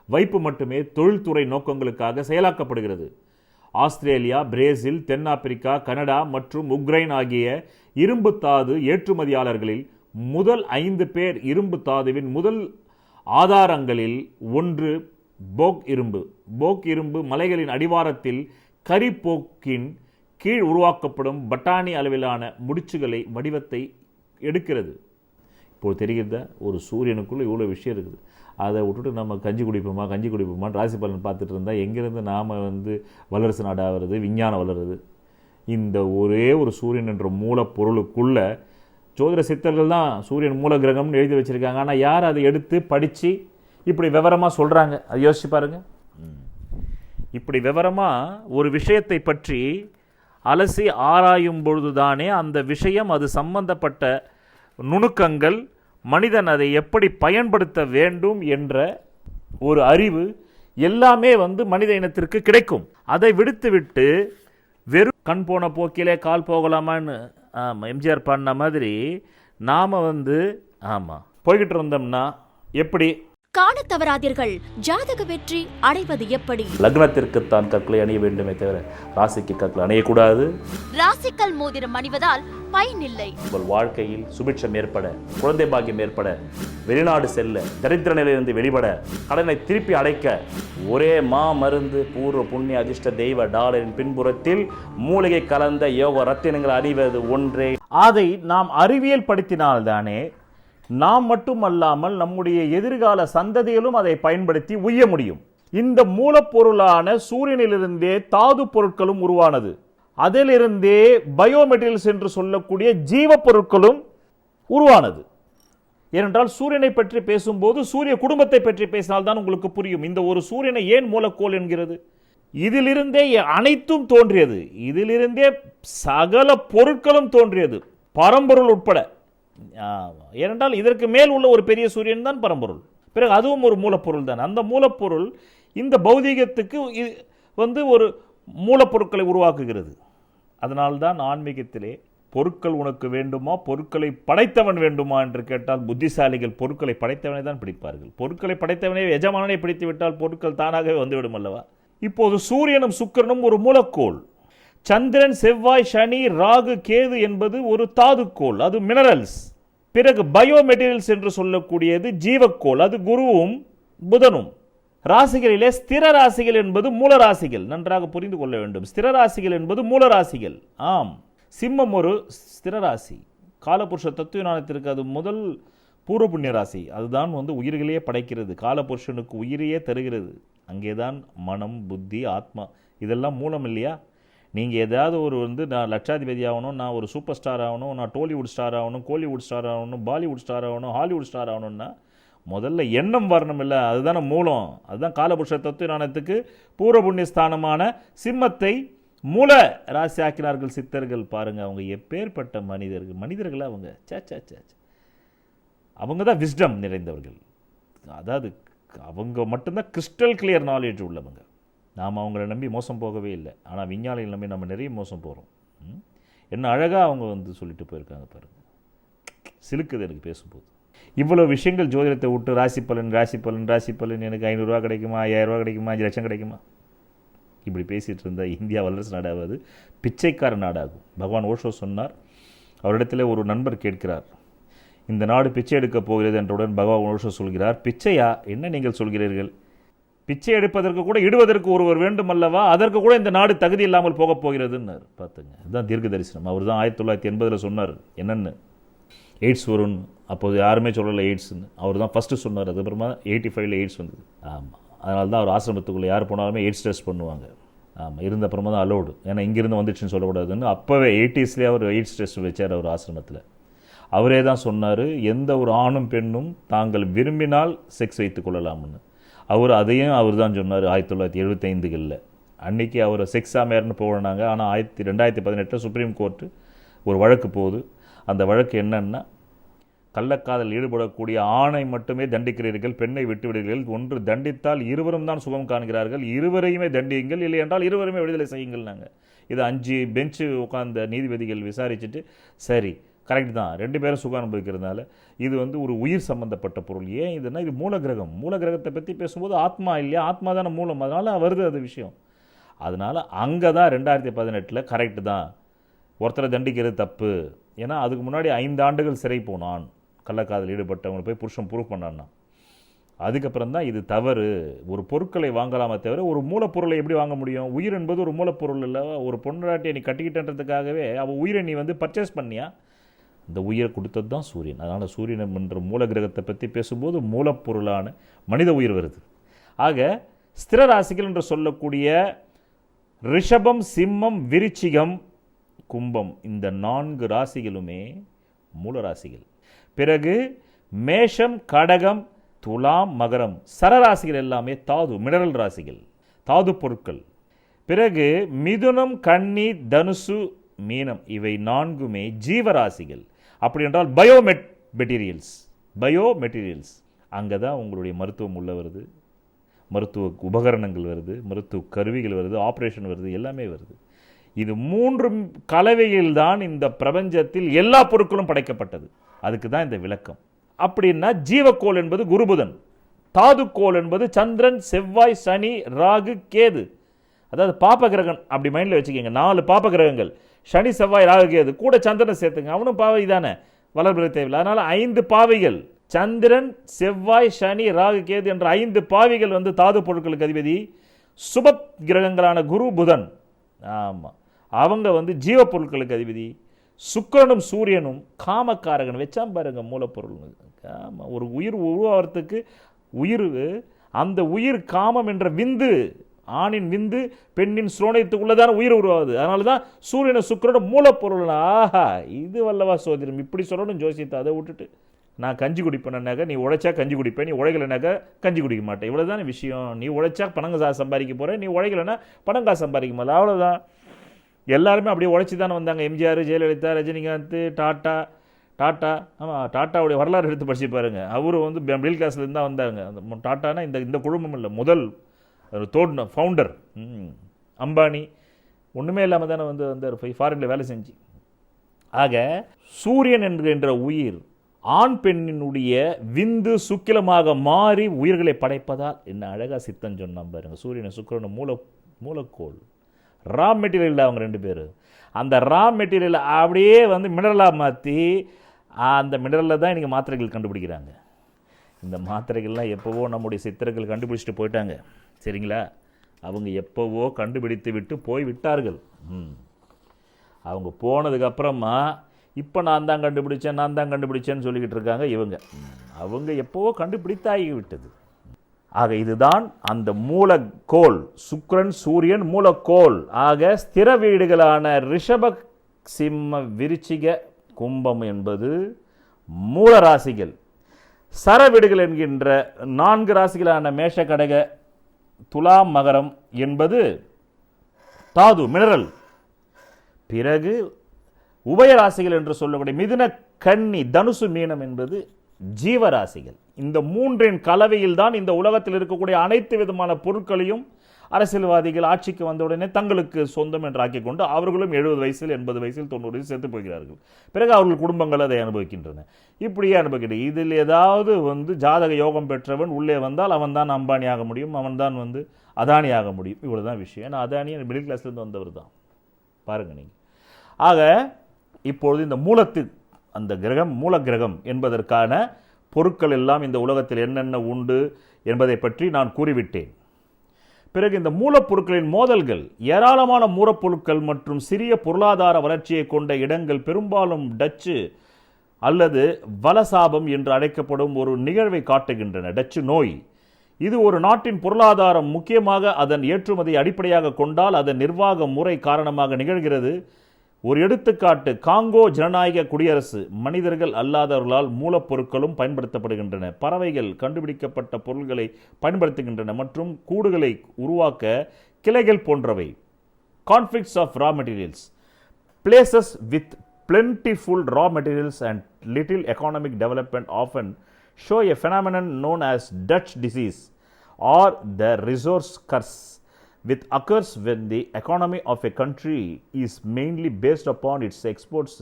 வைப்பு மட்டுமே தொழில்துறை நோக்கங்களுக்காக செயலாக்கப்படுகிறது. ஆஸ்திரேலியா, பிரேசில், தென்னாப்பிரிக்கா, கனடா மற்றும் உக்ரைன் ஆகிய இரும்புத்தாது ஏற்றுமதியாளர்களில் முதல் 5 பேர் இரும்பு தாதுவின் முதல் ஆதாரங்களில் ஒன்று போக் இரும்பு. போக் இரும்பு மலைகளின் அடிவாரத்தில் கரிப்போக்கின் கீழ் உருவாக்கப்படும் பட்டாணி அளவிலான முடிச்சுகளை வடிவத்தை எடுக்கிறது. இப்போ தெரிகிறதா, ஒரு சூரியனுக்குள்ளே இவ்வளோ விஷயம் இருக்குது. அதை விட்டுட்டு நம்ம கஞ்சி குடிப்போமான்னு ராசி பலன் பார்த்துட்டு இருந்தால் எங்கேருந்து நாம் வல்லரசு நாடாகிறது, விஞ்ஞானம் வளருது? இந்த ஒரே ஒரு சூரியன் என்ற மூலப்பொருளுக்குள்ள ஜோதிட சித்தர்கள் தான் சூரியன் மூல கிரகம்னு எழுதி வச்சுருக்காங்க. ஆனால் யார் அதை எடுத்து படித்து இப்படி விவரமாக சொல்கிறாங்க? அது யோசிச்சு பாருங்க. இப்படி விவரமாக ஒரு விஷயத்தை பற்றி அலசி ஆராயும் பொழுதுதானே அந்த விஷயம், அது சம்பந்தப்பட்ட நுணுக்கங்கள், மனிதன் அதை எப்படி பயன்படுத்த வேண்டும் என்ற ஒரு அறிவு எல்லாமே மனித இனத்திற்கு கிடைக்கும். அதை விடுத்துவிட்டு வெறும் கண் போன போக்கிலே கால் போகலாமான்னு எம்ஜிஆர் பாடின மாதிரி நாம் போய்கிட்டு இருந்தோம்னா எப்படி? காண தவறாதீர்கள். ஜாதக வெற்றி அடைவது எப்படி? லக்னத்திற்குத்தான் கற்களை அணிய வேண்டுமே தவிர ராசிக்கு கற்கள் அணியக்கூடாது. ராசிக்கல் மோதிரம் அணிவதால் பயனில்லை. உங்கள் வாழ்க்கையில் சுபிட்சம் ஏற்பட, குழந்தை பாக்கியம் ஏற்பட, வெளிநாடு செல்ல, தரித்திர நிலையிலிருந்து வெளிப்பட, கடனை திருப்பி அடைக்க ஒரே மருந்து பூர்வ புண்ணிய அதிர்ஷ்ட தெய்வ டாலரின் பின்புறத்தில் மூலிகை கலந்த யோக ரத்தினங்கள் அணிவது ஒன்றே. அதை நாம் அறிவியல் படுத்தினால்தானே நாம் மட்டுமல்லாமல் நம்முடைய எதிர்கால சந்ததிகளும் அதை பயன்படுத்தி உய்ய முடியும். இந்த மூலப்பொருளான சூரியனிலிருந்தே தாது பொருட்களும் உருவானது. அதிலிருந்தே பயோமெட்டீரியல்ஸ் என்று சொல்லக்கூடிய ஜீவ பொருட்களும் உருவானது. ஏனென்றால் சூரியனை பற்றி பேசும்போது சூரிய குடும்பத்தை பற்றி பேசினால்தான் உங்களுக்கு புரியும். இந்த ஒரு சூரியனை ஏன் மூலக்கோள் என்கிறது? இதிலிருந்தே அனைத்தும் தோன்றியது. இதிலிருந்தே சகல பொருட்களும் தோன்றியது, பரம்பொருள் உட்பட. ஏனென்றால் இதற்கு மேல் உள்ள ஒரு பெரிய சூரியன் தான் பரம்பொருள். பிறகு அதுவும் ஒரு மூலப்பொருள் தான். அந்த மூலப்பொருள் இந்த பௌதீகத்துக்கு ஒரு மூலப்பொருட்களை உருவாக்குகிறது. அதனால்தான் ஆன்மீகத்திலே பொருட்கள் உனக்கு வேண்டுமா, பொருட்களை படைத்தவன் வேண்டுமா என்று கேட்டால் புத்திசாலிகள் பொருட்களை படைத்தவனை தான் பிடிப்பார்கள். பொருட்களை படைத்தவனே எஜமானனை பிடித்து விட்டால் பொருட்கள் தானாகவே வந்துவிடும் அல்லவா? இப்போது சூரியனும் சுக்கிரனும் ஒரு மூலக்கோள். சந்திரன், செவ்வாய், சனி, ராகு, கேது என்பது ஒரு தாதுக்கோள், அது மினரல்ஸ். பிறகு பயோமெட்டீரியல்ஸ் என்று சொல்லக்கூடியது ஜீவக்கோள், அது குருவும் புதனும். ராசிகளிலே ஸ்திர ராசிகள் என்பது மூல ராசிகள். நன்றாக புரிந்து கொள்ள வேண்டும். ஸ்திர ராசிகள் என்பது மூல ராசிகள். ஆம், சிம்மம் ஒரு ஸ்திர ராசி. காலபுருஷ தத்துவ ஞானத்திற்கு அது முதல் பூர்வ புண்ணிய ராசி. அதுதான் உயிர்களையே படைக்கிறது, காலபுருஷனுக்கு உயிரையே தருகிறது. அங்கேதான் மனம், புத்தி, ஆத்மா இதெல்லாம் மூலம் இல்லையா? நீங்கள் ஏதாவது ஒரு நான் லட்சாதிபதி ஆகணும், நான் ஒரு சூப்பர் ஸ்டார் ஆகணும், நான் டோலிவுட் ஸ்டார் ஆகணும், கோலிவுட் ஸ்டார் ஆகணும், பாலிவுட் ஸ்டார் ஆகணும், ஹாலிவுட் ஸ்டார் ஆகணும்னா முதல்ல எண்ணம் வரணும் இல்லை? அதுதானே மூலம். அதுதான் காலபுருஷ தத்துவ ஞானத்துக்கு பூர்வ புண்ணிய ஸ்தானமான சிம்மத்தை மூல ராசி ஆக்கினார்கள் சித்தர்கள். பாருங்கள், அவங்க எப்பேற்பட்ட மனிதர்கள் அவங்க. அவங்க தான் விஸ்டம் நிறைந்தவர்கள். அதாவது அவங்க மட்டும்தான் கிறிஸ்டல் கிளியர் நாலேஜ் உள்ளவங்க. நாம் அவங்கள நம்பி மோசம் போகவே இல்லை. ஆனால் விஞ்ஞானிகள் நம்பி நம்ம நிறைய மோசம் போகிறோம். என்ன அழகாக அவங்க சொல்லிட்டு போயிருக்காங்க பாருங்கள். சிலுக்குது எனக்கு பேசும்போது. இவ்வளோ விஷயங்கள் ஜோதிடத்தை விட்டு ராசி பலன் எனக்கு 500 ரூபா கிடைக்குமா, 1000 ரூபா கிடைக்குமா, 5 லட்சம் கிடைக்குமா, இப்படி பேசிகிட்டு இருந்தால் இந்தியா வல்லரசு நாடாவது பிச்சைக்கார நாடாகும். பகவான் ஓஷோ சொன்னார். அவரிடத்தில் ஒரு நண்பர் கேட்கிறார், இந்த நாடு பிச்சை எடுக்கப் போகிறது என்றவுடன் பகவான் ஓஷோ சொல்கிறார், பிச்சையா? என்ன நீங்கள் சொல்கிறீர்கள்? பிச்சை எடுப்பதற்கு கூட இடுவதற்கு ஒருவர் வேண்டும் அல்லவா? அதற்கு கூட இந்த நாடு தகுதி இல்லாமல் போகப் போகிறதுன்னு பார்த்துங்க. இதுதான் தீர்க்க தரிசனம். அவர் தான் 1980 சொன்னார் என்னென்னு, எய்ட்ஸ் வரும்னு. அப்போது யாருமே சொல்லலை எய்ட்ஸ்ன்னு. அவர் தான் ஃபஸ்ட்டு சொன்னார். அதுக்கப்புறமா 85 எய்ட்ஸ் வந்தது. ஆமாம், அதனால தான் அவர் ஆசிரமத்துக்குள்ளே யார் போனாலுமே எய்ட்ஸ் டெஸ்ட் பண்ணுவாங்க. ஆமாம், இருந்த அப்புறமா தான் அலோடு. ஏன்னா இங்கேருந்து வந்துச்சுன்னு சொல்லக்கூடாதுன்னு அப்போவே 80ஸ்லேயே அவர் எய்ட்ஸ் டெஸ்ட் வச்சார் அவர் ஆசிரமத்தில். அவரே தான் சொன்னார், எந்த ஒரு ஆணும் பெண்ணும் தாங்கள் விரும்பினால் செக்ஸ் வைத்து கொள்ளலாம்னு. அதையும் அவர் தான் சொன்னார் 1975களில். அன்றைக்கி அவர் செக்ஸ் ஆமையார்னு போனாங்க. ஆனால் 2018 சுப்ரீம் கோர்ட்டு ஒரு வழக்கு போகுது. அந்த வழக்கு என்னன்னா, கள்ளக்காதல் ஈடுபடக்கூடிய ஆணை மட்டுமே தண்டிக்கிறீர்கள், பெண்ணை விட்டுவிடுகிறீர்கள். ஒன்று தண்டித்தால் இருவரும் தான் சுகம் காண்கிறார்கள், இருவரையுமே தண்டியுங்கள், இல்லை என்றால் இருவருமே விடுதலை செய்யுங்கள்னாங்க. இது 5 பெஞ்சு உட்கார்ந்த நீதிபதிகள் விசாரிச்சுட்டு, சரி கரெக்ட் தான், 2 பேரும் சுகம் அனுபவிக்கிறதுனால இது ஒரு உயிர் சம்பந்தப்பட்ட பொருள். ஏன் இதுனா, இது மூல கிரகம். மூல கிரகத்தை பற்றி பேசும்போது ஆத்மா இல்லையா, ஆத்மா தானே மூலம், அதனால் வருது அது விஷயம். அதனால் அங்கே தான் 2018 கரெக்டு தான், ஒருத்தரை தண்டிக்கிறது தப்பு. ஏன்னா அதுக்கு முன்னாடி 5 ஆண்டுகள் சிறை போனான். கள்ளக்காதல் ஈடுபட்டவங்களை போய் புருஷன் ப்ரூவ் பண்ணான்னா, அதுக்கப்புறம் தான் இது தவறு. ஒரு பொருட்களை வாங்கலாமே தவிர ஒரு மூலப்பொருளை எப்படி வாங்க முடியும்? உயிர் என்பது ஒரு மூலப்பொருள் இல்லை. ஒரு பொண்டாட்டியை நீ கட்டிக்கிட்டன்றதுக்காகவே அவள் உயிரை நீ வந்து பர்ச்சேஸ் பண்ணியா? இந்த உயிரை கொடுத்தது தான் சூரியன். அதனால் சூரியன் என்ற மூல கிரகத்தை பற்றி பேசும்போது மூலப்பொருளான மனித உயிர் வருது. ஆக ஸ்திர ராசிகள் என்று சொல்லக்கூடிய ரிஷபம், சிம்மம், விருச்சிகம், கும்பம், இந்த 4 ராசிகளுமே மூல ராசிகள். பிறகு மேஷம், கடகம், துலாம், மகரம், சரராசிகள் எல்லாமே தாது மினரல் ராசிகள், தாது பொருட்கள். பிறகு மிதுனம், கன்னி, தனுசு, மீனம், இவை 4மே ஜீவராசிகள். அப்படி என்றால் பயோமெட்டீரியல்ஸ். அங்கே தான் உங்களுடைய மருத்துவம் உள்ள வருது, மருத்துவ உபகரணங்கள் வருது, மருத்துவ கருவிகள் வருது, ஆப்ரேஷன் வருது, எல்லாமே வருது. இது 3 கலவையில் தான் இந்த பிரபஞ்சத்தில் எல்லா பொருட்களும் படைக்கப்பட்டது. அதுக்கு தான் இந்த விளக்கம். அப்படின்னா ஜீவக்கோள் என்பது குருபுதன், தாதுக்கோள் என்பது சந்திரன், செவ்வாய், சனி, ராகு, கேது. அதாவது பாப்ப கிரகம் அப்படி மைண்டில் வச்சுக்கோங்க. 4 பாப்ப கிரகங்கள், சனி, செவ்வாய், ராகு, கேது, கூட சந்திரனை சேர்த்துங்க, அவனும் பாவை தானே, வளர்பிற தேவையில்லை. அதனால் 5 பாவைகள், சந்திரன், செவ்வாய், சனி, ராகு, கேது என்ற 5 பாவிகள் வந்து தாது பொருட்களுக்கு அதிபதி. சுப கிரகங்களான குரு, புதன், ஆமாம், அவங்க வந்து ஜீவ பொருட்களுக்கு அதிபதி. சுக்கிரனும் சூரியனும் காமக்காரகன் வச்சா பாருங்க மூலப்பொருள். ஆமாம், ஒரு உயிர் உருவாகிறதுக்கு உயிர், அந்த உயிர் காமம் என்ற விந்து, ஆணின் விந்து பெண்ணின் சுரோணயத்துக்குள்ளதான உயிர் உருவாகுது. அதனால தான் சூரியனை சுக்கிரனோட மூலப்பொருள். ஆஹா, இது வல்லவா சோதனம், இப்படி சொல்லணும் ஜோசியத்தை. அதை விட்டுட்டு நான் கஞ்சி குடிப்பேன்னாக்க நீ உழைச்சா கஞ்சி குடிப்பேன், நீ உழைக்கலைனாக்கா கஞ்சி குடிக்க மாட்டேன், இவ்வளோதான விஷயம். நீ உழைச்சா பணங்காசு சம்பாதிக்க போகிறேன், நீ உழைக்கலைன்னா பணங்காசு சம்பாதிக்க மாட்டேன், அவ்வளோதான். எல்லாருமே அப்படியே உழைச்சி தானே வந்தாங்க. எம்ஜிஆர், ஜெயலலிதா, ரஜினிகாந்த், டாட்டா. ஆமாம், டாட்டாவுடைய வரலாறு எடுத்து படிச்சு பாருங்க. அவரும் வந்து மிடில் கிளாஸ்லேருந்து தான் வந்தாங்க. அந்த டாட்டானா இந்த குடும்பம் இல்லை, முதல் ஃபவுண்டர். அம்பானி ஒன்றுமே இல்லாமல் தானே வந்தார், போய் ஃபாரினில் வேலை செஞ்சு. ஆக சூரியன் என்கின்ற உயிர் ஆண் பெண்ணினுடைய விந்து சுக்கிலமாக மாறி உயிர்களை படைப்பதால் என்ன அழகாக சித்தம் சொன்னான் பாருங்க. சூரியனை சுக்கிரனும் மூலக்கோள், ரா மெட்டீரியல் அவங்க 2 பேர். அந்த ரா மெட்டீரியலை அப்படியே வந்து மினரலாக மாற்றி, அந்த மினரலில் தான் இன்றைக்கி மாத்திரைகள் கண்டுபிடிக்கிறாங்க. இந்த மாத்திரைகள்லாம் எப்போவோ நம்முடைய சித்தர்கள் கண்டுபிடிச்சிட்டு போயிட்டாங்க, சரிங்களா? அவங்க எப்போவோ கண்டுபிடித்து விட்டு போய் விட்டார்கள். அவங்க போனதுக்கப்புறமா இப்போ நான் தான் கண்டுபிடிச்சேன்னு சொல்லிக்கிட்டு இருக்காங்க இவங்க. அவங்க எப்போவோ கண்டுபிடித்தாகி விட்டது. ஆக இதுதான் அந்த மூலக்கோள், சுக்கிரன், சூரியன் மூலக்கோள். ஆக ஸ்திர வீடுகளான ரிஷப, சிம்ம, விருச்சிக, கும்பம் என்பது மூல ராசிகள். சர வீடுகள் என்கின்ற 4 ராசிகளான மேஷ, கடக, துலாம், மகரம் என்பது தாது மினரல். பிறகு உபயராசிகள் என்று சொல்லக்கூடிய மிதுன, கன்னி, தனுசு, மீனம் என்பது ஜீவராசிகள். இந்த 3 கலவையில் தான் இந்த உலகத்தில் இருக்கக்கூடிய அனைத்து விதமான பொருட்களையும் அரசியல்வாதிகள் ஆட்சிக்கு வந்தவுடனே தங்களுக்கு சொந்தம் என்று ஆக்கிக் கொண்டு அவர்களும் 70 வயசில், 80 வயசில், 90 வயசில் செத்து போகிறார்கள். பிறகு அவர்கள் குடும்பங்கள் அதை அனுபவிக்கின்றன. இப்படியே அனுபவிக்கின்றன. இதில் ஏதாவது வந்து ஜாதக யோகம் பெற்றவன் உள்ளே வந்தால் அவன் தான் அம்பானி ஆக முடியும், அவன் தான் வந்து அதானி ஆக முடியும். இவ்வளோதான் விஷயம். ஏன்னா அதானி மிடில் கிளாஸ்லேருந்து வந்தவர் தான் பாருங்க நீங்கள். ஆக இப்பொழுது இந்த அந்த கிரகம், மூல கிரகம் என்பதற்கான பொருட்கள் எல்லாம் இந்த உலகத்தில் என்னென்ன உண்டு என்பதை பற்றி நான் கூறிவிட்டேன். பிறகு இந்த மூலப்பொருட்களின் மோதல்கள், ஏராளமான மூலப்பொருட்கள் மற்றும் சிறிய பொருளாதார வளர்ச்சியை கொண்ட இடங்கள் பெரும்பாலும் டச்சு அல்லது வலசாபம் என்று அழைக்கப்படும் ஒரு நிகழ்வை காட்டுகின்றன. டச்சு நோய். இது ஒரு நாட்டின் பொருளாதாரம், முக்கியமாக அதன் ஏற்றுமதியை அடிப்படையாக கொண்டால் அதன் நிர்வாக முறை காரணமாக நிகழ்கிறது. ஒரு எடுத்துக்காட்டு, காங்கோ ஜனநாயக குடியரசு. மனிதர்கள் அல்லாதவர்களால் மூலப்பொருட்களும் பயன்படுத்தப்படுகின்றன. பறவைகள் கண்டுபிடிக்கப்பட்ட பொருட்களை பயன்படுத்துகின்றன மற்றும் கூடுகளை உருவாக்க கிளைகள் போன்றவை. Conflicts of raw materials. Places with plentiful raw materials and little economic development often show a phenomenon known as Dutch disease or the resource curse, which occurs when the economy of a country is mainly based upon its exports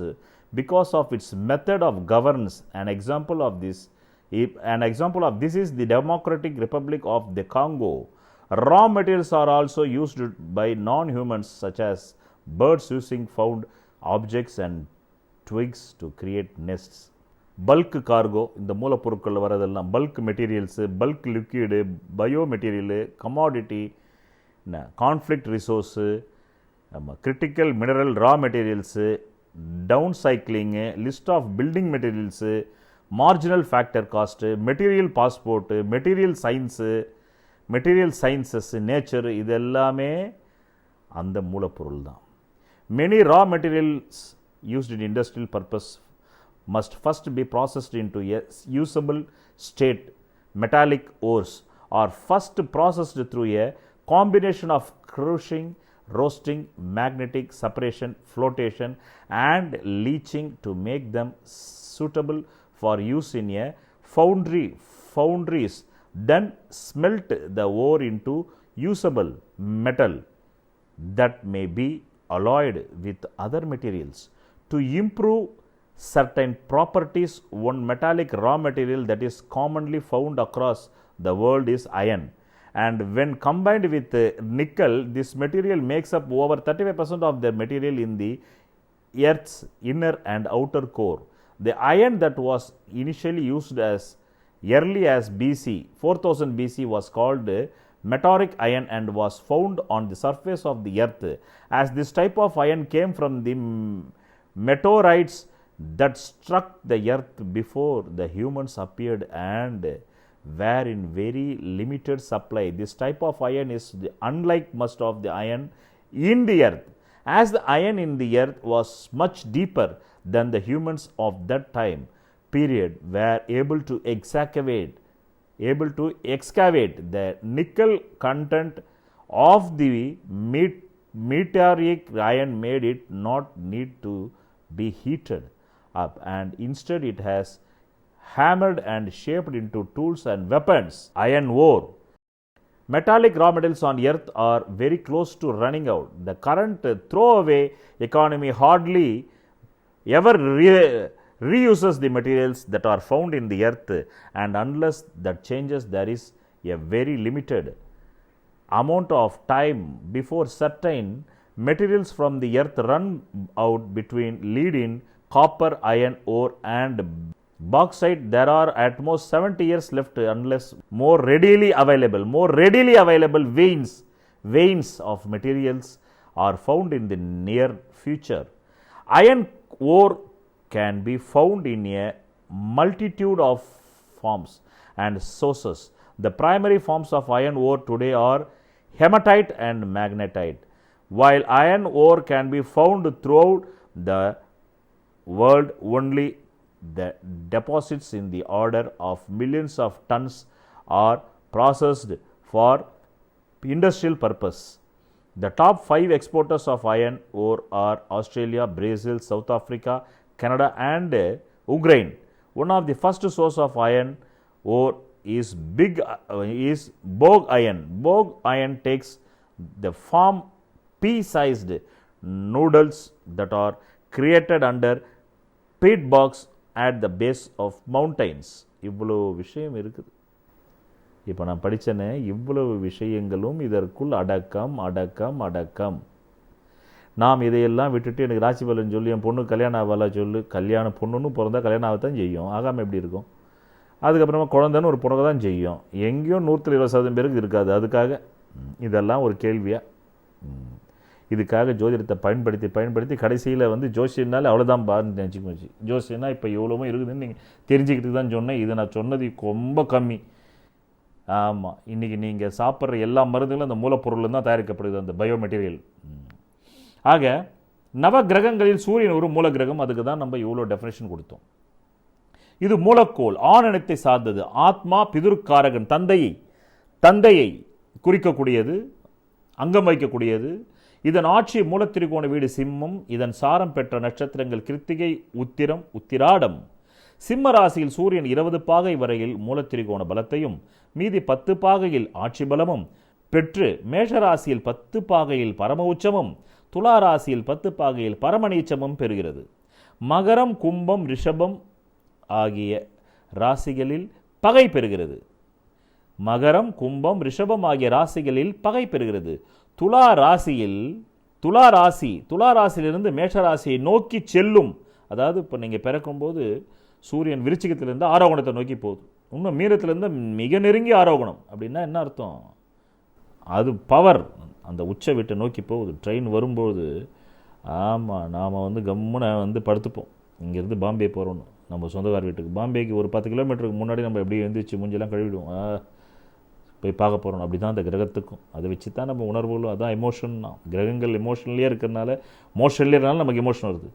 because of its method of governance. An example of this is the Democratic Republic of the Congo. Raw materials are also used by non-humans such as birds using found objects and twigs to create nests. Bulk cargo, இந்த மூலப்பொருட்கள் வரதெல்லாம் bulk materials, bulk liquid, bio material, commodity, conflict resource, critical mineral raw materials, downcycling, list of building materials, marginal factor cost, material passport, material sciences, nature, இது எல்லாமே அந்த மூலப்பொருள் தான். Many raw materials used in industrial purpose must first be processed into a usable state. Metallic ores are first processed through a combination of crushing, roasting, magnetic separation, flotation and leaching to make them suitable for use in a foundries then smelt the ore into usable metal that may be alloyed with other materials. To improve certain properties, one metallic raw material that is commonly found across the world is iron. And when combined with nickel, this material makes up over 35% of the material in the Earth's inner and outer core. The iron that was initially used as early as BC, 4000 BC, was called meteoric iron and was found on the surface of the earth. As this type of iron came from the meteorites that struck the earth before the humans appeared and were in very limited supply, this type of iron is unlike most of the iron in the earth. As the iron in the earth was much deeper than the humans of that time period were able to excavate the nickel content of the meteoric iron made it not need to be heated up, and instead it has hammered and shaped into tools and weapons. Iron ore. Metallic raw materials on earth are very close to running out. The current throwaway economy hardly ever reuses the materials that are found in the earth, and unless that changes, there is a very limited amount of time before certain materials from the earth run out. Between lead in copper, iron ore and bauxite, there are at most 70 years left unless more readily available veins of materials are found in the near future. Iron ore can be found in a multitude of forms and sources. The primary forms of iron ore today are hematite and magnetite. While iron ore can be found throughout the world, only the deposits in the order of millions of tons are processed for industrial purpose. The top 5 exporters of iron ore are Australia, Brazil, South Africa, Canada and Ukraine. One of the first source of iron ore is bog iron. Bog iron takes the form pea-sized noodles that are created under peat bogs at the base of mountains. இவ்வளோ விஷயம் இருக்குது. இப்போ நான் படித்தேனே, இவ்வளவு விஷயங்களும் இதற்குள் அடக்கம். நாம் இதையெல்லாம் விட்டுட்டு எனக்கு ராசி பலன் சொல்லி என் பொண்ணு கல்யாணம் ஆகல சொல்லு, கல்யாணம் பொண்ணுன்னு பிறந்தா கல்யாணம் ஆகத்தான் செய்யும், ஆகாமல் எப்படி இருக்கும்? அதுக்கப்புறமா குழந்தைன்னு ஒரு பிறகு தான் செய்யும். எங்கேயோ 120% பேருக்கு இருக்காது. அதுக்காக இதெல்லாம் ஒரு கேள்வியாக, இதுக்காக ஜோதிடத்தை பயன்படுத்தி கடைசியில் வந்து ஜோசியனால அவ்வளோதான் பாருன்னு நினச்சிக்கோச்சு. ஜோசியனா இப்போ எவ்வளவோ இருக்குதுன்னு நீங்கள் தெரிஞ்சுக்கிட்டு தான் சொன்னேன். இது நான் சொன்னது ரொம்ப கம்மி. ஆமாம், இன்றைக்கி நீங்கள் சாப்பிட்ற எல்லா மருந்துகளும் அந்த மூலப்பொருள் தான் தயாரிக்கப்படுது, அந்த பயோ மெட்டீரியல். ஆக நவ கிரகங்களில் சூரியன் ஒரு மூல கிரகம். அதுக்கு தான் நம்ம இவ்வளோ டெஃபினேஷன் கொடுத்தோம். இது மூலக்கோள், ஆணனத்தை சார்ந்தது. ஆத்மா பிதுர்காரகன், தந்தையை குறிக்கக்கூடியது, அங்கம் வைக்கக்கூடியது. இதன் ஆட்சி மூலத்திரிகோண வீடு சிம்மம். இதன் சாரம் பெற்ற நட்சத்திரங்கள் கிருத்திகை, உத்திரம், உத்திராடம். சிம்ம ராசியில் சூரியன் 20 பாகை வரையில் மூலத்திரிகோண பலத்தையும் மீதி 10 பாகையில் ஆட்சி பலமும் பெற்று மேஷராசியில் 10 பாகையில் பரம உச்சமும் துலா ராசியில் 10 பாகையில் பரமநீச்சமும் பெறுகிறது. மகரம், கும்பம், ரிஷபம் ஆகிய ராசிகளில் பகை பெறுகிறது. மகரம், கும்பம், ரிஷபம் ஆகிய ராசிகளில் பகை பெறுகிறது. துலா ராசியிலிருந்து மேஷராசியை நோக்கி செல்லும். அதாவது இப்போ நீங்கள் பிறக்கும்போது சூரியன் விருச்சிகத்திலேருந்து ஆரோகணத்தை நோக்கி போகுது. இன்னும் மீனத்திலேருந்து மிக நெருங்கி ஆரோகணம். அப்படின்னா என்ன அர்த்தம்? அது பவர் அந்த உச்ச வீட்டை நோக்கி போகுது. ட்ரெயின் வரும்போது ஆமாம் நாம் வந்து கம்முன்னு படுத்துப்போம். இங்கேருந்து பாம்பே போகிறோன்னு நம்ம சொந்தக்கார வீட்டுக்கு. பாம்பேக்கு ஒரு 10 கிலோமீட்டருக்கு முன்னாடி நம்ம எப்படி எழுந்திரிச்சு மூஞ்செல்லாம் கழுவிடுவோம், போய் பார்க்க போகிறோம். அப்படி தான் அந்த கிரகத்துக்கும் அதை வச்சு தான் நம்ம உணர்வுகளும், அதான் எமோஷன் தான். கிரகங்கள் எமோஷன்லேயே இருக்கிறனால, மோஷன்லேயே இருந்தாலும் நமக்கு எமோஷன் வருது.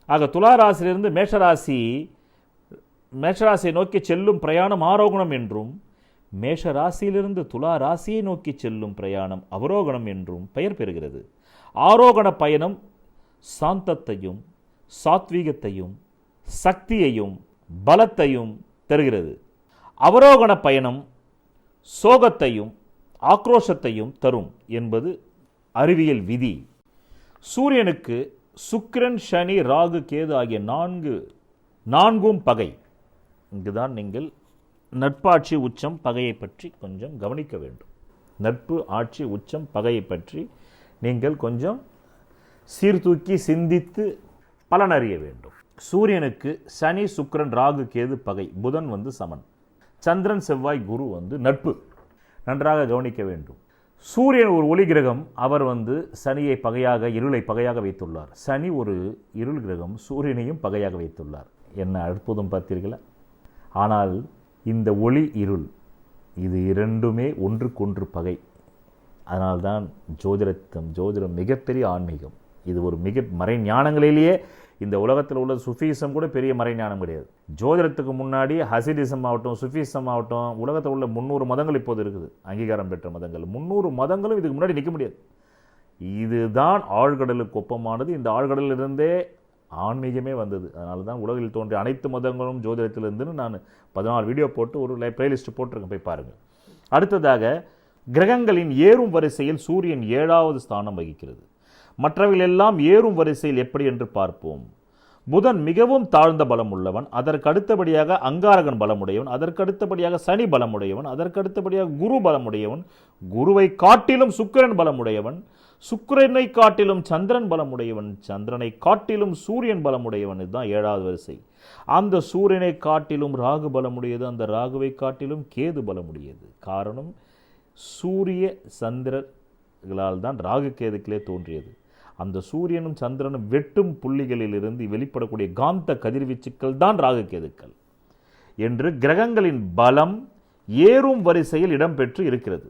ஆக துளாராசிலிருந்து மேஷராசியை நோக்கி செல்லும் பிரயாணம் ஆரோகணம் என்றும், மேஷராசியிலிருந்து துலா ராசியை நோக்கி செல்லும் பிரயாணம் அவரோகணம் என்றும் பெயர் பெறுகிறது. ஆரோகண பயணம் சாந்தத்தையும் சாத்வீகத்தையும் சக்தியையும் பலத்தையும் தருகிறது. அவரோகண பயணம் சோகத்தையும் ஆக்ரோஷத்தையும் தரும் என்பது அறிவியல் விதி. சூரியனுக்கு சுக்கிரன், சனி, ராகு, கேது ஆகிய நான்கும் பகை. இங்குதான் நீங்கள் நட்பாட்சி உச்சம் பகையை பற்றி கொஞ்சம் கவனிக்க வேண்டும். நட்பு, ஆட்சி, உச்சம், பகையை பற்றி நீங்கள் கொஞ்சம் சீர்தூக்கி சிந்தித்து பலனறிய வேண்டும். சூரியனுக்கு சனி, சுக்கிரன், ராகு, கேது பகை. புதன் சமன். சந்திரன், செவ்வாய், குரு நட்பு. நன்றாக கவனிக்க வேண்டும். சூரியன் ஒரு ஒளி கிரகம். அவர் சனியை பகையாக, இருளை பகையாக வைத்துள்ளார். சனி ஒரு இருள் கிரகம், சூரியனையும் பகையாக வைத்துள்ளார். என்ன அற்புதம் பார்த்தீர்களா? ஆனால் இந்த ஒளி இருள் இது இரண்டுமே ஒன்றுக்கொன்று பகை. அதனால்தான் ஜோதிடம் மிகப்பெரிய ஆன்மீகம். இது ஒரு மிக மறை ஞானங்களிலேயே இந்த உலகத்தில் உள்ள சுஃபிசம் கூட பெரிய மறை ஞானம் கிடையாது. ஜோதிடத்துக்கு முன்னாடி ஹசிடிசம் ஆகட்டும், சுஃபிசம் ஆகட்டும், உலகத்தில் உள்ள 300 மதங்கள் இப்போது இருக்குது, அங்கீகாரம் பெற்ற மதங்கள். 300 மதங்களும் இதுக்கு முன்னாடி நிற்க முடியாது. இதுதான் ஆழ்கடலுக்கு ஒப்பமானது. இந்த ஆழ்கடலிலிருந்தே ஆன்மீகமே வந்தது. அதனால தான் உலகில் தோன்றிய அனைத்து மதங்களும் ஜோதிடத்திலிருந்துன்னு நான் 14 வீடியோ போட்டு ஒரு பிளேலிஸ்ட் போட்டிருக்கேன், போய் பாருங்கள். அடுத்ததாக கிரகங்களின் ஏறும் வரிசையில் சூரியன் 7வது ஸ்தானம் வகிக்கிறது. மற்றவைகள் எல்லாம் ஏறும் வரிசையில் எப்படி என்று பார்ப்போம். புதன் மிகவும் தாழ்ந்த பலம் உள்ளவன். அதற்கு அடுத்தபடியாக அங்காரகன் பலமுடையவன். அதற்கு அடுத்தபடியாக சனி பலமுடையவன். அதற்கு அடுத்தபடியாக குரு பலமுடையவன். குருவை காட்டிலும் சுக்கிரன் பலமுடையவன். சுக்கிரனை காட்டிலும் சந்திரன் பலமுடையவன். சந்திரனை காட்டிலும் சூரியன் பலமுடையவன். இதுதான் 7வது வரிசை. அந்த சூரியனை காட்டிலும் ராகு பலமுடையது. அந்த ராகுவை காட்டிலும் கேது பலமுடையது. காரணம், சூரிய சந்திரர்களால் தான் ராகு கேதுக்களே தோன்றியது. அந்த சூரியனும் சந்திரனும் வெட்டும் புள்ளிகளில் இருந்து வெளிப்படக்கூடிய காந்த கதிர்வீச்சுக்கள் தான் ராகு கேதுக்கள் என்று கிரகங்களின் பலம் ஏறும் வரிசையில் இடம்பெற்று இருக்கிறது.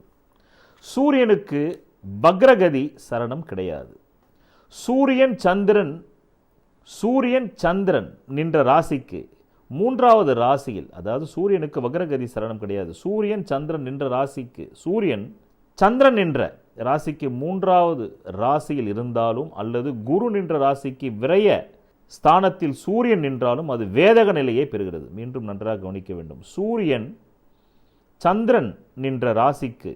சூரியனுக்கு பக்ரகதி சரணம் கிடையாது. சூரியன் சந்திரன் நின்ற ராசிக்கு 3வது ராசியில், அதாவது சூரியனுக்கு வக்ரகதி சரணம் கிடையாது. சூரியன் சந்திரன் நின்ற ராசிக்கு, சூரியன் சந்திரன் நின்ற ராசிக்கு 3வது ராசியில் இருந்தாலும், அல்லது குரு நின்ற ராசிக்கு விரய ஸ்தானத்தில் சூரியன் நின்றாலும் அது வேதக நிலையை பெறுகிறது. மீண்டும் நன்றாக கவனிக்க வேண்டும். சூரியன் சந்திரன் நின்ற ராசிக்கு,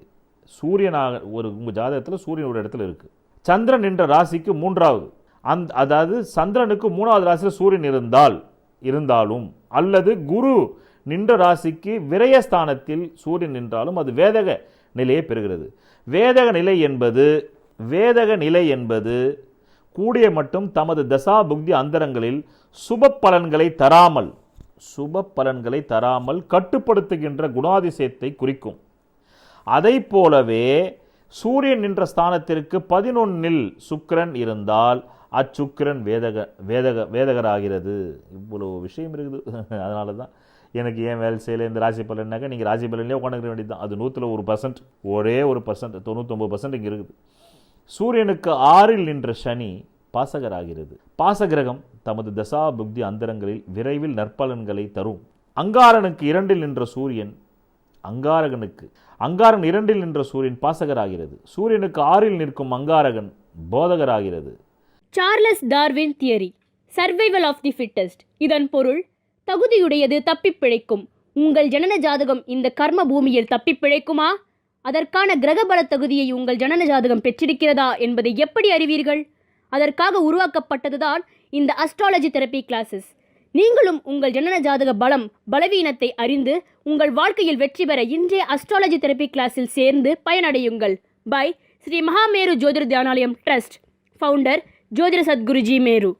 சூரியனாக உங்கள் ஜாதகத்தில் சூரியன் ஒரு இடத்துல இருக்கு, சந்திரன் நின்ற ராசிக்கு 3வது, அதாவது சந்திரனுக்கு 3வது ராசியில் சூரியன் இருந்தாலும், அல்லது குரு நின்ற ராசிக்கு விரயஸ்தானத்தில் சூரியன் நின்றாலும் அது வேதக நிலையை பெறுகிறது. வேதக நிலை என்பது கூடிய மட்டும் தமது தசா புக்தி அந்தரங்களில் சுப பலன்களை தராமல் கட்டுப்படுத்துகின்ற குணாதிசயத்தை குறிக்கும். அதை போலவே சூரியன் நின்ற ஸ்தானத்திற்கு 11ல் சுக்கிரன் இருந்தால் அச்சுக்கிரன் வேதகராகிறது. இவ்வளவு விஷயம் இருக்குது. அதனால தான் எனக்கு ஏன் வேலை செய்யலை இந்த ராசி பலன்னாக்கா, நீங்கள் ராசி பலன்லேயே உட்காந்துக்க வேண்டியது தான். அது 100% ஒரே 1%, 99% இங்கே இருக்குது. சூரியனுக்கு 6ல் நின்ற சனி பாசகராகிறது. பாசகிரகம் தமது தசா புக்தி அந்தரங்களில் விரைவில் நற்பலன்களை தரும். அங்காரனுக்கு 2ல் நின்ற சூரியன் அங்காரன் 2ல் நின்ற சூரியன் பாசகராகிறது. சூரியனுக்கு 6ல் நிற்கும் அங்காரகன் போதகராகிறது. Charles Darwin theory, survival of the fittest. இதன் பொருள், தகுதியுடையது தப்பிப் பிழைக்கும். உங்கள் ஜனன ஜாதகம் இந்த கர்ம பூமியில் தப்பிப் பிழைக்குமா? அதற்கான கிரகபல தகுதியை உங்கள் ஜனன ஜாதகம் பெற்றிருக்கிறதா என்பதை எப்படி அறிவீர்கள்? அதற்காக உருவாக்கப்பட்டதுதான் இந்த அஸ்ட்ராலஜி தெரப்பி கிளாஸஸ். நீங்களும் உங்கள் ஜனன ஜாதக பலவீனத்தை அறிந்து உங்கள் வாழ்க்கையில் வெற்றி பெற இன்றைய அஸ்ட்ராலஜி தெரப்பி கிளாஸில் சேர்ந்து பயனடையுங்கள். பை ஸ்ரீ மகாமேரு ஜோதிட தியானாலயம் ட்ரஸ்ட். ஃபவுண்டர் ஜோதிட சத்குருஜி மேரு.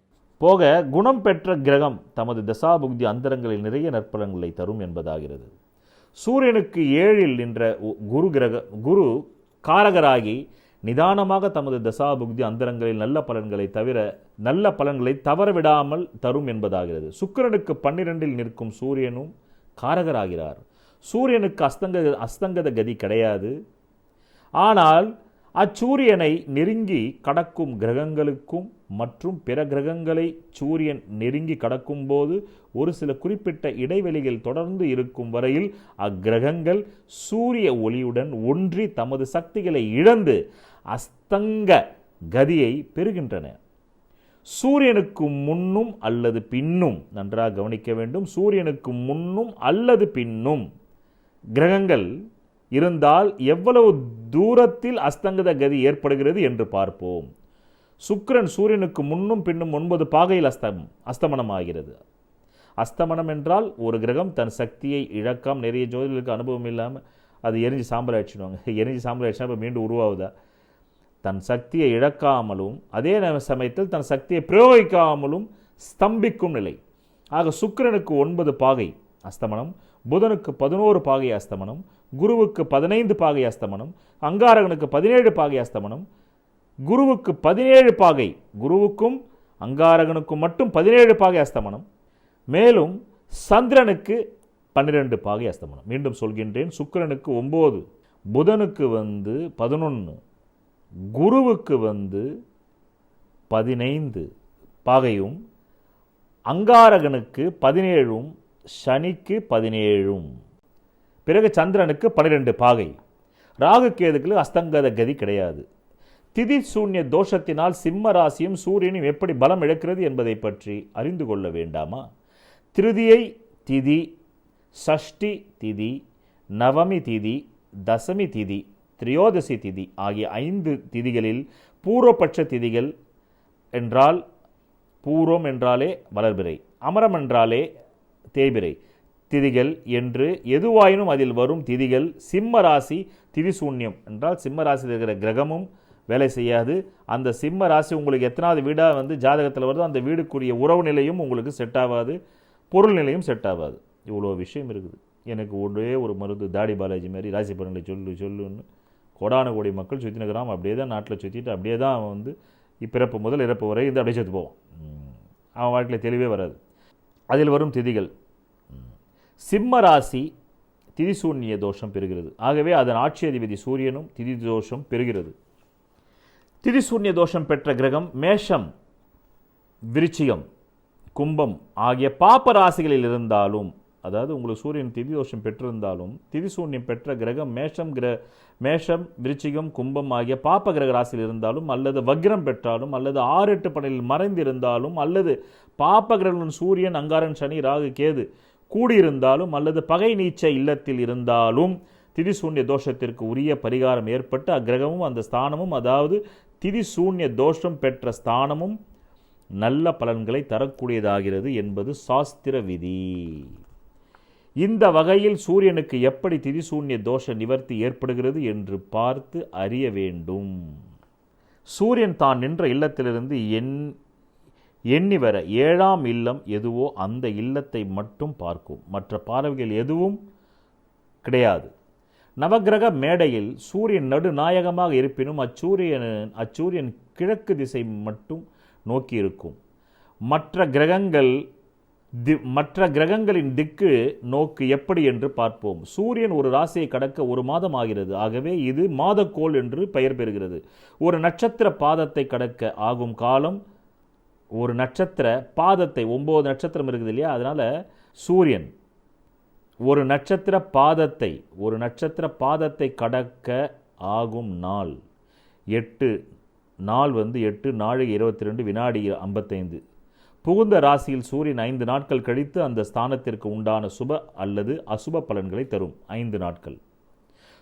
போக குணம் பெற்ற கிரகம் தமது தசாபுக்தி அந்தரங்களில் நிறைய நற்பலன்களை தரும் என்பதாகிறது. சூரியனுக்கு 7இல் நின்ற குரு காரகராகி நிதானமாக தமது தசாபுக்தி அந்தரங்களில் நல்ல பலன்களை தவறவிடாமல் தரும் என்பதாகிறது. சுக்கிரனுக்கு 12இல் நிற்கும் சூரியனும் காரகராகிறார். சூரியனுக்கு அஸ்தங்கத கதி கிடையாது. ஆனால் அச்சூரியனை நெருங்கி கடக்கும் கிரகங்களுக்கும் மற்றும் பிற கிரகங்களை சூரியன் நெருங்கி கடக்கும் போது ஒரு சில குறிப்பிட்ட இடைவெளிகள் தொடர்ந்து இருக்கும் வரையில் அக்கிரகங்கள் சூரிய ஒளியுடன் ஒன்றி தமது சக்திகளை இழந்து அஸ்தங்க கதியை பெறுகின்றன. சூரியனுக்கு முன்னும் அல்லது பின்னும், நன்றாக கவனிக்க வேண்டும், சூரியனுக்கு முன்னும் அல்லது பின்னும் கிரகங்கள் இருந்தால் எவ்வளவு தூரத்தில் அஸ்தங்கத கதி ஏற்படுகிறது என்று பார்ப்போம். சுக்கிரன் சூரியனுக்கு முன்னும் பின்னும் 9 பாகையில் அஸ்தமனம் ஆகிறது. அஸ்தமனம் என்றால் ஒரு கிரகம் தன் சக்தியை இழக்காம, நிறைய ஜோதிடர்களுக்கு அனுபவம் இல்லாமல் அது எரிஞ்சு சாம்பல் ஆயிடுச்சுடுவாங்க. எரிஞ்சு சாம்பல் ஆயிடுச்சுன்னா இப்போ மீண்டும் உருவாகுதா? தன் சக்தியை இழக்காமலும் அதே சமயத்தில் தன் சக்தியை பிரயோகிக்காமலும் ஸ்தம்பிக்கும் நிலை. ஆக சுக்கிரனுக்கு 9 பாகை அஸ்தமனம், புதனுக்கு 11 பாகை அஸ்தமனம், குருவுக்கு 15 பாகை அஸ்தமனம், அங்காரகனுக்கு 17 பாகை அஸ்தமனம், குருவுக்கு 17 பாகை, குருவுக்கும் அங்காரகனுக்கும் மட்டும் 17 பாகை அஸ்தமனம், மேலும் சந்திரனுக்கு 12 பாகை அஸ்தமனம். மீண்டும் சொல்கின்றேன், சுக்கிரனுக்கு 9, புதனுக்கு 11, குருவுக்கு 15 பாகையும், அங்காரகனுக்கு 17, சனிக்கு 17, பிறகு சந்திரனுக்கு 12 பாகை. ராகு கேதுக்கு அஸ்தங்கத கதி கிடையாது. திதி சூன்ய தோஷத்தினால் சிம்ம ராசியும் சூரியனும் எப்படி பலம் இழக்கிறது என்பதை பற்றி அறிந்து கொள்ள வேண்டாமா? திருதியை திதி, சஷ்டி திதி, நவமி திதி, தசமி திதி, திரியோதசி திதி ஆகிய 5 திதிகளில் பூர்வபட்ச திதிகள் என்றால், பூர்வம் என்றாலே வளர்பிறை, அமரம் என்றாலே தேய்பிறை திதிகள் என்று எதுவாயினும் அதில் வரும் திதிகள் சிம்ம ராசி திதி சூன்யம் என்றால் சிம்ம ராசியில் இருக்கிற கிரகமும் வேலை செய்யாது. அந்த சிம்ம ராசி உங்களுக்கு எத்தனாவது வீடாக ஜாதகத்தில் வருதோ அந்த வீடுக்குரிய உறவு நிலையும் உங்களுக்கு செட் ஆகாது, பொருள் நிலையும் செட் ஆகாது. இவ்வளோ விஷயம் இருக்குது. எனக்கு ஒரே ஒரு மருந்து தாடி பாலாஜி மாதிரி ராசி பலன்களை சொல்லுன்னு கோடான கோடி மக்கள் சுற்றினுக்கிறான். அப்படியே தான் நாட்டில் சுற்றிட்டு அப்படியே தான் அவன் இப்பிறப்பு முதல் இறப்பு வரை அப்படியே செத்து போவான். அவன் வாழ்க்கையில் தெளிவே வராது. அதில் வரும் திதிகள் சிம்ம ராசி திதிசூன்ய தோஷம் பெறுகிறது. ஆகவே அதன் ஆட்சி அதிபதி சூரியனும் திதி தோஷம் பெறுகிறது. திதிசூன்ய தோஷம் பெற்ற கிரகம் மேஷம், விருச்சிகம், கும்பம் ஆகிய பாப்ப ராசிகளில் இருந்தாலும், அதாவது உங்களுக்கு சூரியன் திதி தோஷம் பெற்றிருந்தாலும் திதிசூன்யம் பெற்ற கிரகம் மேஷம், விருச்சிகம், கும்பம் ஆகிய பாப்ப கிரக ராசியில் இருந்தாலும், அல்லது வக்ரம் பெற்றாலும், அல்லது 6-8 பணியில் மறைந்திருந்தாலும், அல்லது பாப்ப கிரகங்களின் சூரியன், அங்காரன், சனி, ராகு, கேது கூடியிருந்தாலும், அல்லது பகை நீச்ச இல்லத்தில் இருந்தாலும் திதிசூன்ய தோஷத்திற்கு உரிய பரிகாரம் ஏற்பட்டு அக்கிரகமும் அந்த ஸ்தானமும், அதாவது திதிசூன்ய தோஷம் பெற்ற ஸ்தானமும் நல்ல பலன்களை தரக்கூடியதாகிறது என்பது சாஸ்திர விதி. இந்த வகையில் சூரியனுக்கு எப்படி திதிசூன்ய தோஷ நிவர்த்தி ஏற்படுகிறது என்று பார்த்து அறிய வேண்டும். சூரியன் தான் நின்ற இல்லத்திலிருந்து எண்ணி வர 7ஆம் இல்லம் எதுவோ அந்த இல்லத்தை மட்டும் பார்க்கும், மற்ற பார்வைகள் எதுவும் கிடையாது. நவக்கிரக மேடையில் சூரியன் நடுநாயகமாக இருப்பினும் அச்சூரியன் கிழக்கு திசை மட்டும் நோக்கி இருக்கும். மற்ற கிரகங்களின் திக்கு நோக்கு எப்படி என்று பார்ப்போம். சூரியன் ஒரு ராசியை கடக்க 1 மாதம் ஆகிறது. ஆகவே இது மாதக்கோள் என்று பெயர் பெறுகிறது. ஒரு நட்சத்திர பாதத்தை கடக்க ஆகும் காலம், ஒரு நட்சத்திர பாதத்தை 9 நட்சத்திரம் இருக்குது இல்லையா, அதனால் சூரியன் ஒரு நட்சத்திர பாதத்தை கடக்க ஆகும் நாள் 8 நாள் 8 நாழிகை 22 வினாடி 55. புகுந்த ராசியில் சூரியன் 5 நாட்கள் கழித்து அந்த ஸ்தானத்திற்கு உண்டான சுப அல்லது அசுப பலன்களை தரும் 5 நாட்கள்.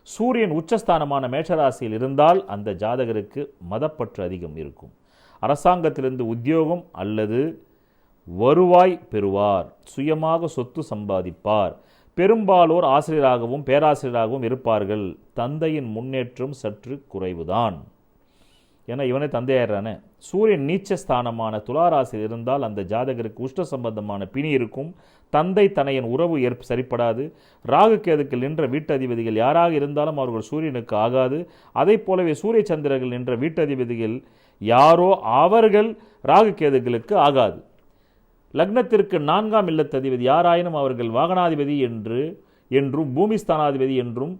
சூரியன் உச்சஸ்தானமான மேஷராசியில் இருந்தால் அந்த ஜாதகருக்கு மதப்பற்று அதிகம் இருக்கும். அரசாங்கத்திலிருந்து உத்தியோகம் அல்லது வருவாய் பெறுவார். சுயமாக சொத்து சம்பாதிப்பார். பெரும்பாலோர் ஆசிரியராகவும் பேராசிரியராகவும் இருப்பார்கள். தந்தையின் முன்னேற்றம் சற்று குறைவுதான். ஏன்னா இவனே தந்தையாயிடுறானே. சூரியன் நீச்ச ஸ்தானமான துளாராசியில் இருந்தால் அந்த ஜாதகருக்கு உஷ்ட சம்பந்தமான பிணி இருக்கும். தந்தை தனையன் உறவு சரிப்படாது. ராகு கேதுக்கள் நின்ற வீட்டதிபதிகள் யாராக இருந்தாலும் அவர்கள் சூரியனுக்கு ஆகாது. அதை போலவே சூரிய சந்திரர்கள் நின்ற வீட்டதிபதிகள் யாரோ அவர்கள் ராகு கேதுகளுக்கு ஆகாது. லக்னத்திற்கு 4ஆம் இல்லத்ததிபதி யாராயினும் அவர்கள் வாகனாதிபதி என்றும் பூமிஸ்தானாதிபதி என்றும்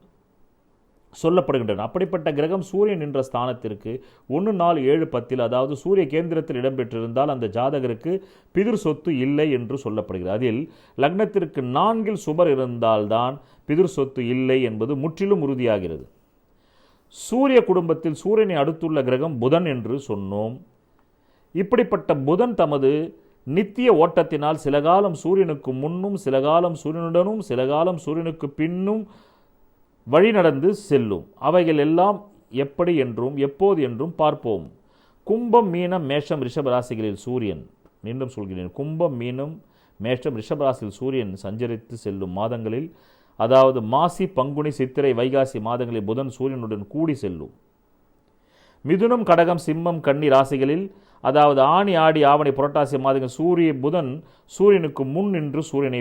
சொல்லப்படுகின்றன. அப்படிப்பட்ட கிரகம் சூரியன் என்ற ஸ்தானத்திற்கு 1, 4, 7, 10 அதாவது சூரிய கேந்திரத்தில் இடம்பெற்றிருந்தால் அந்த ஜாதகருக்கு பிதிர் சொத்து இல்லை என்று சொல்லப்படுகிறது. அதில் லக்னத்திற்கு 4இல் சுபர் இருந்தால்தான் பிதிர் சொத்து இல்லை என்பது முற்றிலும் உறுதியாகிறது. சூரிய குடும்பத்தில் சூரியனை அடுத்துள்ள கிரகம் புதன் என்று சொன்னோம். இப்படிப்பட்ட புதன் தமது நித்திய ஓட்டத்தினால் சில காலம் சூரியனுக்கு முன்னும் சில காலம் சூரியனுடனும் சில காலம் சூரியனுக்கு பின்னும் வழி நடந்து செல்லும். அவைகள் எல்லாம் எப்படி என்றும் எப்போது என்றும் பார்ப்போம். கும்பம், மீனம், மேஷம், ரிஷபராசிகளில் சூரியன், மீண்டும் சொல்கிறேன், கும்பம், மீனம், மேஷம், ரிஷபராசியில் சூரியன் சஞ்சரித்து செல்லும் மாதங்களில், அதாவது மாசி, பங்குனி, சித்திரை, வைகாசி மாதங்களில் புதன் சூரியனுடன் கூடி செல்லும். மிதுனம், கடகம், சிம்மம், கன்னி ராசிகளில், அதாவது ஆனி, ஆடி, ஆவணி, புரட்டாசி மாதங்கள் புதன் சூரியனுக்கு முன் நின்று சூரியனை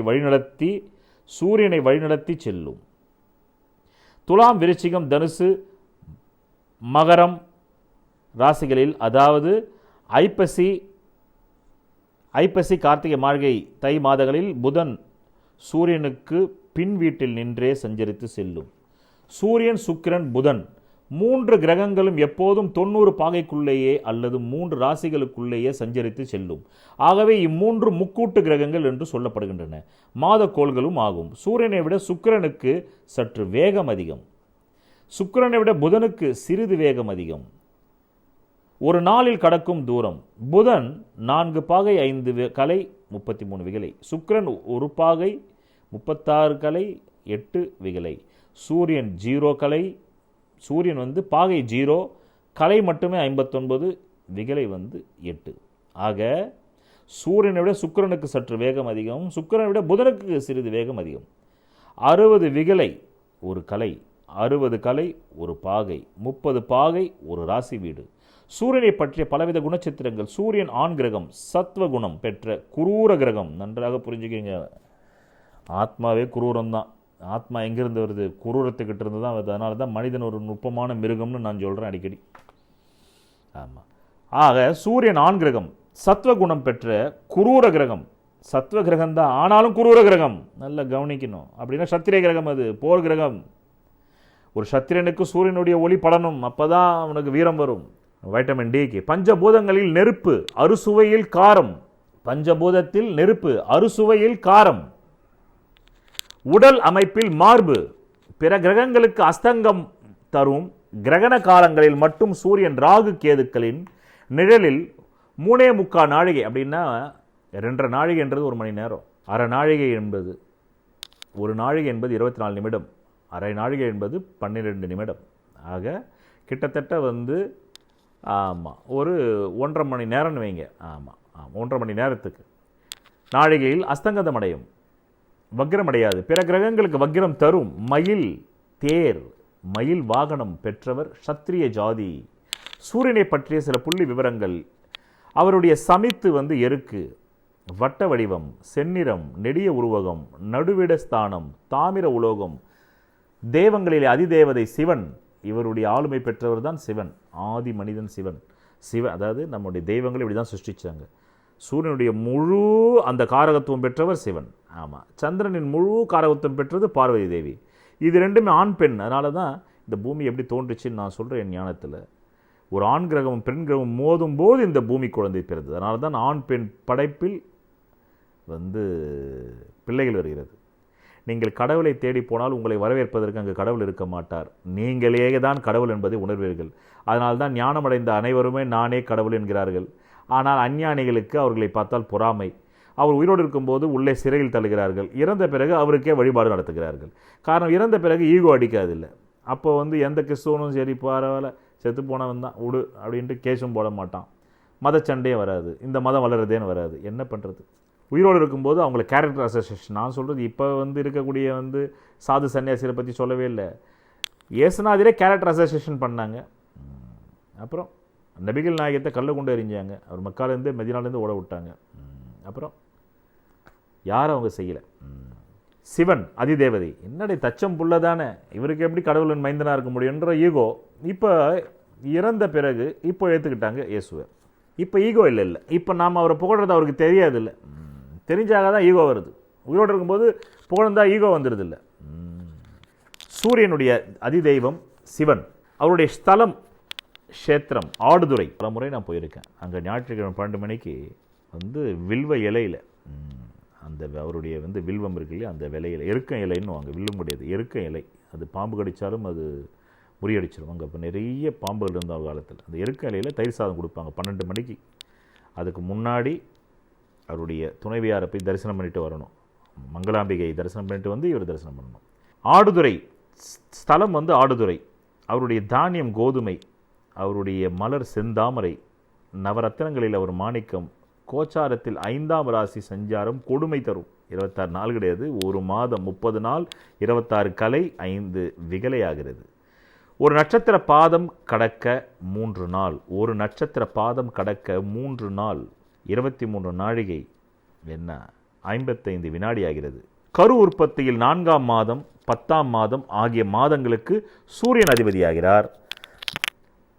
வழிநடத்தி செல்லும். துலாம், விருச்சிகம், தனுசு, மகரம் ராசிகளில், அதாவது ஐப்பசி, கார்த்திகை, மார்கழி, தை மாதங்களில் புதன் சூரியனுக்கு பின் வீட்டில் நின்றே சஞ்சரித்து செல்லும். சூரியன், சுக்கிரன், புதன் 3 கிரகங்களும் எப்போதும் 90 பாகைக்குள்ளேயே அல்லது 3 ராசிகளுக்குள்ளேயே சஞ்சரித்து செல்லும். ஆகவே இம்மூன்று முக்கூட்டு கிரகங்கள் என்று சொல்லப்படுகின்றன. மாத கோள்களும் ஆகும். சூரியனை விட சுக்கிரனுக்கு சற்று வேகம் அதிகம். சுக்கிரனை விட புதனுக்கு சிறிது வேகம் அதிகம். ஒரு நாளில் கடக்கும் தூரம். புதன் 4 பாகை 5 கலை 33 விகலை. சுக்கிரன் 1 பாகை 36 கலை 8 விகலை. சூரியன் 0 கலை. சூரியன் பாகை 0, கலை மட்டுமே 59, விகலை 8. ஆக சூரியனை விட சுக்கிரனுக்கு சற்று வேகம் அதிகம். சுக்கிரனை விட புதனுக்கு சிறிது வேகம் அதிகம். 60 விகலை ஒரு கலை, 60 கலை ஒரு பாகை, 30 பாகை ஒரு ராசி வீடு. சூரியனை பற்றிய பலவித குணச்சித்திரங்கள். சூரியன் ஆண் கிரகம், சத்வ குணம் பெற்ற குரூர கிரகம். நன்றாக புரிஞ்சுக்கிங்க, ஆத்மாவே குரூரம்தான். ஆத்மா எங்கிருந்து வருது? குரூரத்துக்கிட்ட இருந்து தான் வருது. அதனால தான் மனிதன் ஒரு நுட்பமான மிருகம்னு நான் சொல்கிறேன் அடிக்கடி. ஆமாம். ஆக சூரியன் ஆண் கிரகம், சத்வகுணம் பெற்ற குரூர கிரகம். சத்வ கிரகம் தான், ஆனாலும் குரூர கிரகம். நல்லா கவனிக்கணும். அப்படின்னா சத்திரிய கிரகம், அது போர் கிரகம். ஒரு சத்திரியனுக்கு சூரியனுடைய ஒளி படணும், அப்போ தான் அவனுக்கு வீரம் வரும். வைட்டமின் டிக்கு. பஞ்சபூதங்களில் நெருப்பு, அறுசுவையில் காரம். பஞ்சபூதத்தில் நெருப்பு, அறுசுவையில் காரம். உடல் அமைப்பில் மார்பு. பிற கிரகங்களுக்கு அஸ்தங்கம் தரும் கிரகண காலங்களில் மட்டும் சூரியன் ராகு கேதுக்களின் நிழலில் 3.25 நாழிகை, அப்படின்னா 2.5 நாழிகை என்றது 1 மணி நேரம். அரை நாழிகை என்பது 1 நாழிகை என்பது 24 நிமிடம். அரை நாழிகை என்பது 12 நிமிடம். ஆக கிட்டத்தட்ட ஆமாம் ஒரு 1.5 மணி நேரம்னு வைங்க. ஆமாம் 1.5 மணி நேரத்துக்கு நாழிகையில் அஸ்தங்கதம் அடையும், வக்ரம் அடையாது. பிற கிரகங்களுக்கு வக்ரம் தரும். மயில், தேர், மயில் வாகனம் பெற்றவர் சத்திரிய ஜாதி. சூரியனை பற்றிய சில புள்ளி விவரங்கள். அவருடைய சமித்து எருக்கு, வட்ட வடிவம், செந்நிறம், நெடிய உருவகம், நடுவிட ஸ்தானம், தாமிர உலோகம். தேவங்களிலே அதிதேவதை சிவன். இவருடைய ஆளுமை பெற்றவர் தான் சிவன். ஆதி மனிதன் சிவன். அதாவது நம்முடைய தெய்வங்களை இப்படி தான் சிருஷ்டிச்சாங்க. சூரியனுடைய முழு அந்த காரகத்துவம் பெற்றவர் சிவன். ஆமாம். சந்திரனின் முழு காரகத்துவம் பெற்றது பார்வதி தேவி. இது ரெண்டுமே ஆண் பெண். அதனால தான் இந்த பூமி எப்படி தோன்றுச்சுன்னு நான் சொல்கிறேன் என் ஞானத்தில். ஒரு ஆண் கிரகமும் பெண் கிரகமும் மோதும் போது இந்த பூமி குழந்தை பிறந்தது. அதனால தான் ஆண் பெண் படைப்பில் பிள்ளைகள் வருகிறது. நீங்கள் கடவுளை தேடி போனால் உங்களை வரவேற்பதற்கு அங்கு கடவுள் இருக்க மாட்டார். நீங்களே தான் கடவுள் என்பதை உணர்வீர்கள். அதனால்தான் ஞானமடைந்த அனைவருமே நானே கடவுள் என்கிறார்கள். ஆனால் அஞ்ஞானிகளுக்கு அவர்களை பார்த்தால் பொறாமை. அவர் உயிரோடு இருக்கும்போது உள்ளே சிறையில் தள்ளுகிறார்கள். இறந்த பிறகு அவருக்கே வழிபாடு நடத்துகிறார்கள். காரணம், இறந்த பிறகு ஈகோ அடிக்காதில்லை. அப்போ எந்த கிறிஸ்தவனும் சரி பரவாயில்ல, செத்து போனவன் தான் விடு அப்படின்ட்டு கேஸும் போட மாட்டான். மதச்சண்டையும் வராது, இந்த மதம் வளருதேன்னு வராது. என்ன பண்ணுறது? உயிரோடு இருக்கும்போது அவங்கள கேரக்டர் அசோசியேஷன். நான் சொல்கிறது இப்போ இருக்கக்கூடிய சாது சன்னியாசிகளை பற்றி சொல்லவே இல்லை. இயேசுநாதரே கேரக்டர் அசோசியேஷன் பண்ணாங்க. அப்புறம் நபிகள் நாயகத்தை கல்லை கொண்டு எறிஞ்சாங்க, அவர் மக்காலேருந்து மெதினாலேருந்து ஓட விட்டாங்க. அப்புறம் யாரும் அவங்க செய்யலை. சிவன் அதிதேவதை, என்னடே தச்சம் புள்ள தானே, இவருக்கு எப்படி கடவுளின் மைந்தனாக இருக்க முடியுன்ற ஈகோ. இப்போ இறந்த பிறகு இப்போ ஏற்றுக்கிட்டாங்க இயேசுவை. இப்போ ஈகோ இல்லை. இப்போ நாம் அவரை புகழ்றது அவருக்கு தெரியாதில்லை, தெரிஞ்சாக தான் ஈகோ வருது. உயிரோடு இருக்கும்போது புகழ்ந்தா ஈகோ வந்துடுது இல்லை. சூரியனுடைய அதிதெய்வம் சிவன், அவருடைய ஸ்தலம் க்ஷேத்திரம் ஆடுதுறை. பல முறை நான் போயிருக்கேன். அங்கே ஞாயிற்றுக்கிழமை 12 மணிக்கு வில்வ இலையில் அந்த அவருடைய வில்வம் இருக்கு இல்லையா, அந்த விலையில் எருக்க இலைன்னு வாங்க, வில்வம் முடியாது, எருக்க இலை. அது பாம்பு கடித்தாலும் அது முறியடிச்சிடும். அங்கே இப்போ நிறைய பாம்புகள் இருந்த காலத்தில் அந்த எருக்க இலையில் தயிர் சாதம் கொடுப்பாங்க 12 மணிக்கு. அதுக்கு முன்னாடி அவருடைய துணைவியாரை போய் தரிசனம் பண்ணிட்டு வரணும். மங்களாம்பிகை தரிசனம் பண்ணிட்டு இவர் தரிசனம் பண்ணணும். ஆடுதுறை ஸ்தலம் ஆடுதுறை. அவருடைய தானியம் கோதுமை, அவருடைய மலர் செந்தாமரை, நவரத்தினங்களில் அவர் மாணிக்கம், கோச்சாரத்தில் 5ஆம் ராசி சஞ்சாரம் கொடுமை தரும். 26 நாள் கிடையாது, ஒரு மாதம் 30 நாள், 26 கலை, 5 விகலையாகிறது. ஒரு நட்சத்திர பாதம் கடக்க 3 நாள், ஒரு நட்சத்திர பாதம் கடக்க 3 நாள், 23 நாழிகை, என்ன 55 வினாடி ஆகிறது. கரு உற்பத்தியில் 4ஆம் மாதம் 10ஆம் மாதம் ஆகிய மாதங்களுக்கு சூரியன் அதிபதியாகிறார்.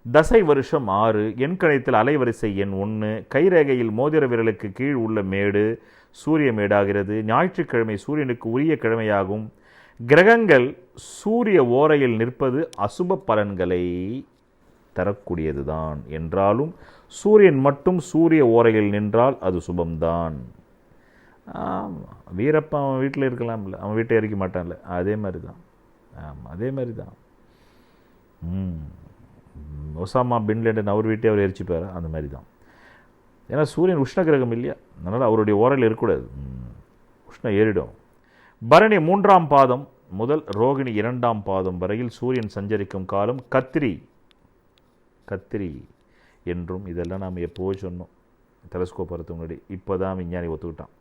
தசை வருஷம் 6, எண்கணித்தில் அலைவரிசை எண் 1, கைரேகையில் மோதிர விரலுக்கு கீழ் உள்ள மேடு சூரிய மேடாகிறது. ஞாயிற்றுக்கிழமை சூரியனுக்கு உரிய கிழமையாகும். கிரகங்கள் சூரிய ஓரையில் நிற்பது அசுப பலன்களை தரக்கூடியதுதான் என்றாலும் சூரியன் மட்டும் சூரிய ஓரையில் நின்றால் அது சுபம்தான். வீரப்பா அவன் வீட்டில் இருக்கலாம்ல, அவன் வீட்டை எரிக்க மாட்டான்ல, அதே மாதிரி தான். அதே மாதிரி தான். ஒசாமா பின் லேடன் அவர் வீட்டை அவர் எரிச்சுப்பார், அந்த மாதிரி தான். ஏன்னா சூரியன் உஷ்ண கிரகம் இல்லையா, அதனால் அவருடைய ஓரையில் இருக்கக்கூடாது, உஷ்ணம் ஏறிடும். பரணி 3ஆம் பாதம் முதல் ரோகிணி 2ஆம் பாதம் வரையில் சூரியன் சஞ்சரிக்கும் காலம் கத்திரி என்றும், இதெல்லாம் நாம் எப்போது சொன்னோம் டெலஸ்கோப் வரதுக்கு முன்னாடி, இப்போ தான் விஞ்ஞானி ஒத்துக்கிட்டான்.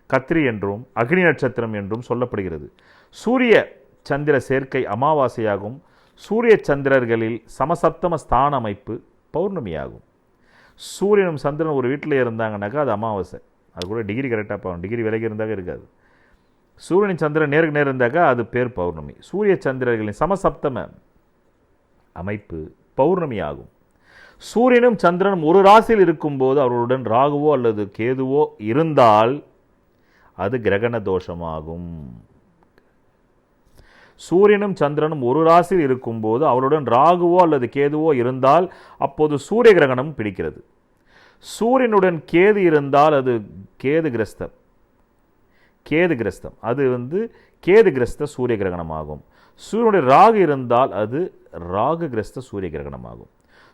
கத்திரி என்றும் அக்னி நட்சத்திரம் என்றும் சொல்லப்படுகிறது. சூரிய சந்திர சேர்க்கை அமாவாசையாகும். சூரிய சந்திரர்களில் சமசப்தம ஸ்தான அமைப்பு பௌர்ணமியாகும். சூரியனும் சந்திரன் ஒரு வீட்டில் இருந்தாங்கன்னாக்கா அது அமாவாசை. அது கூட டிகிரி கரெக்டாக போகணும், டிகிரி விலகி இருந்தாக்க இருக்காது. சூரியன் சந்திரன் நேருக்கு நேர் இருந்தாக்கா அது பேர் பௌர்ணமி. சூரிய சந்திரர்களின் சமசப்தம அமைப்பு பௌர்ணமி ஆகும். சூரியனும் சந்திரனும் ஒரு ராசியில் இருக்கும்போது அவர்களுடன் ராகுவோ அல்லது கேதுவோ இருந்தால் அது கிரகண தோஷமாகும். சூரியனும் சந்திரனும் ஒரு ராசியில் இருக்கும்போது அவருடன் ராகுவோ அல்லது கேதுவோ இருந்தால் அப்போது சூரிய கிரகணம் பிடிக்கிறது. சூரியனுடன் கேது இருந்தால் அது கேது கிரஸ்தம், அது கேது கிரஸ்த சூரிய கிரகணமாகும். சூரியனுடைய ராகு இருந்தால் அது ராகு கிரஸ்த சூரிய கிரகணமாகும்.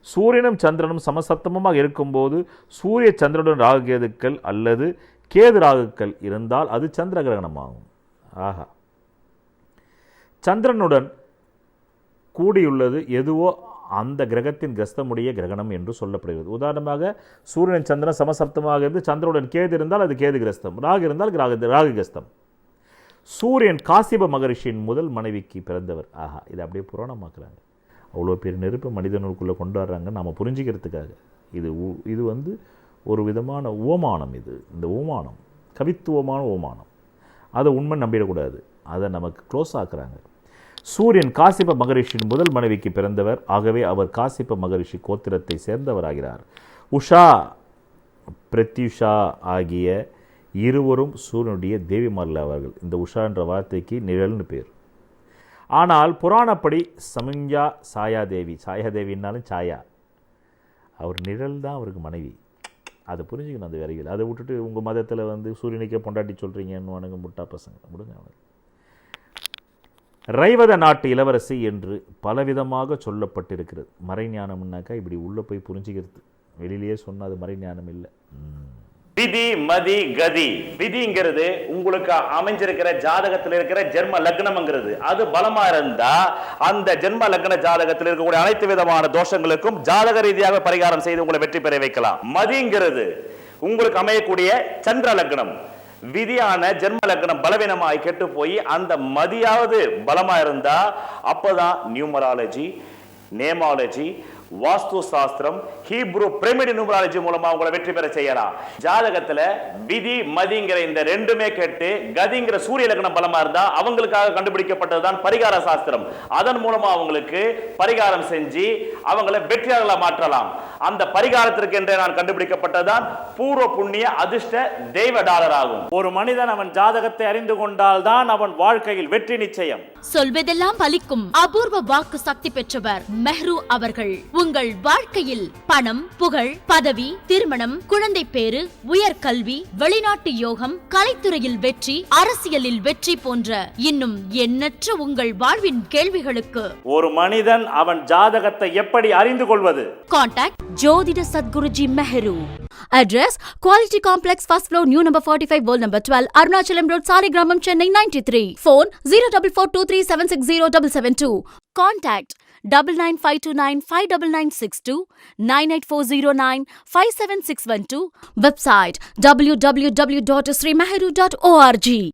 சூரியனும் சந்திரனும் சமசப்தமமாக இருக்கும்போது சூரிய சந்திரனுடன் ராகு கேதுக்கள் அல்லது கேது ராகுக்கள் இருந்தால் அது சந்திர கிரகணமாகும். ஆஹா, சந்திரனுடன் கூடியுள்ளது எதுவோ அந்த கிரகத்தின் கிரஸ்தமுடைய கிரகணம் என்று சொல்லப்படுகிறது. உதாரணமாக சூரியன் சந்திரன் சமசப்தமாக இருந்து சந்திரனுடன் கேது இருந்தால் அது கேது கிரஸ்தம், ராகு இருந்தால் ராகு கிரஸ்தம். சூரியன் காசிப மகரிஷியின் முதல் மனைவிக்கு பிறந்தவர். ஆஹா, இதை அப்படியே புராணமாக்குறாங்க. அவ்வளோ பெரிய நெருப்பை மனிதனுக்குள்ளே கொண்டு வர்றாங்க நம்ம புரிஞ்சுக்கிறதுக்காக. இது ஒரு விதமான ஓமானம். இந்த ஓமானம் கவித்துவமான ஓமானம். அதை உண்மை நம்பிடக்கூடாது, அதை நமக்கு க்ளோஸ் ஆக்குறாங்க. சூரியன் காசிப மகரிஷியின் முதல் மனைவிக்கு பிறந்தவர், ஆகவே அவர் காசிப மகரிஷி கோத்திரத்தை சேர்ந்தவராகிறார். உஷா பிரத்யுஷா ஆகிய இருவரும் சூரியனுடைய தேவிமார்கள் அவர்கள். இந்த உஷா என்ற வார்த்தைக்கு நிழல்னு பேர். ஆனால் புராணப்படி சமிஞ்சா சாயாதேவின்னாலும் சாயா, அவர் நிழல் தான் அவருக்கு மனைவி. அதை புரிஞ்சுக்கணும் அந்த வேலைகள். அதை விட்டுட்டு உங்கள் மதத்தில் சூரியனுக்கே பொண்டாட்டி சொல்கிறீங்கன்னு முட்டா பசங்க விடுங்க. அவர் ரைவத நாட்டு இளவரசி என்று பலவிதமாக சொல்லப்பட்டிருக்கிறது. மறைஞானம்னாக்கா இப்படி உள்ளே போய் புரிஞ்சுக்கிறது, வெளியிலேயே சொன்னால் அது மறைஞானம் இல்லை. விதி மதி கதி. விதிங்கிறது உங்களுக்கு அமைஞ்சிருக்கிற ஜாதகத்தில் இருக்கிற ஜென்ம லக்னம்ங்கிறது. அது பலமா இருந்தா அந்த ஜென்ம லக்ன ஜாதகத்தில் இருக்கக்கூடிய அனைத்து விதமான தோஷங்களுக்கும் ஜாதக ரீதியாக பரிகாரம் செய்து உங்களை வெற்றி பெற வைக்கலாம். மதிங்கிறது உங்களுக்கு அமையக்கூடிய சந்திர லக்னம். விதியான ஜென்ம லக்னம் பலவீனமாய் கெட்டு போய் அந்த மதியாவது பலமா இருந்தா அப்பதான் நியூமராலஜி, நேமாலஜி, வாஸ்து சாஸ்திரம், ஹீப்ரு பிரமிட் நியூமராலஜி மூலமா உங்களை வெற்றி பெற செய்யலாம். ஜாதகத்துல விதி மதிங்கிற இந்த ரெண்டுமே கேட்டு கதிங்கிற சூரிய லக்னம் பலமா இருந்தா அவங்களுக்காக கண்டுபிடிக்கப்பட்டதுதான் பரிகார சாஸ்திரம். அதன் மூலமா அவங்களுக்கு பரிகாரம் செஞ்சு அவங்களை வெற்றியாளர்களா மாற்றலாம். அந்த பரிகாரத்திற்கு என்றே நான் கண்டுபிடிக்கப்பட்டதுதான் பூர்வ புண்ணிய அதிர்ஷ்ட தெய்வ டாலர் ஆகும். ஒரு மனிதன் அவன் ஜாதகத்தை அறிந்து கொண்டால் தான் அவன் வாழ்க்கையில் வெற்றி நிச்சயம். சொல்வதெல்லாம் பலிக்கும் அபூர்வ வாக்கு சக்தி பெற்றவர் மெஹ்ரு அவர்கள். உங்கள் வாழ்க்கையில் பணம், புகழ், பதவி, திருமணம், குழந்தை பேரு, உயர்கல்வி, வெளிநாட்டு யோகம், கலைத்துறையில் வெற்றி, அரசியலில் வெற்றி போன்ற இன்னும் எண்ணற்ற உங்கள் வாழ்வின் கேள்விகளுக்கு ஒரு மனிதன் அவன் ஜாதகத்தை எப்படி அறிந்து கொள்வது? கான்டாக்ட் ஜோதிட Sadguruji Mehru. Address Quality Complex, first floor, new number 45, wall number 12, Arunachalam Road, Saligramam, Chennai 93. Phone 044237607772. Contact 9952959962, 98409 57612. Website www.srimeheru.org.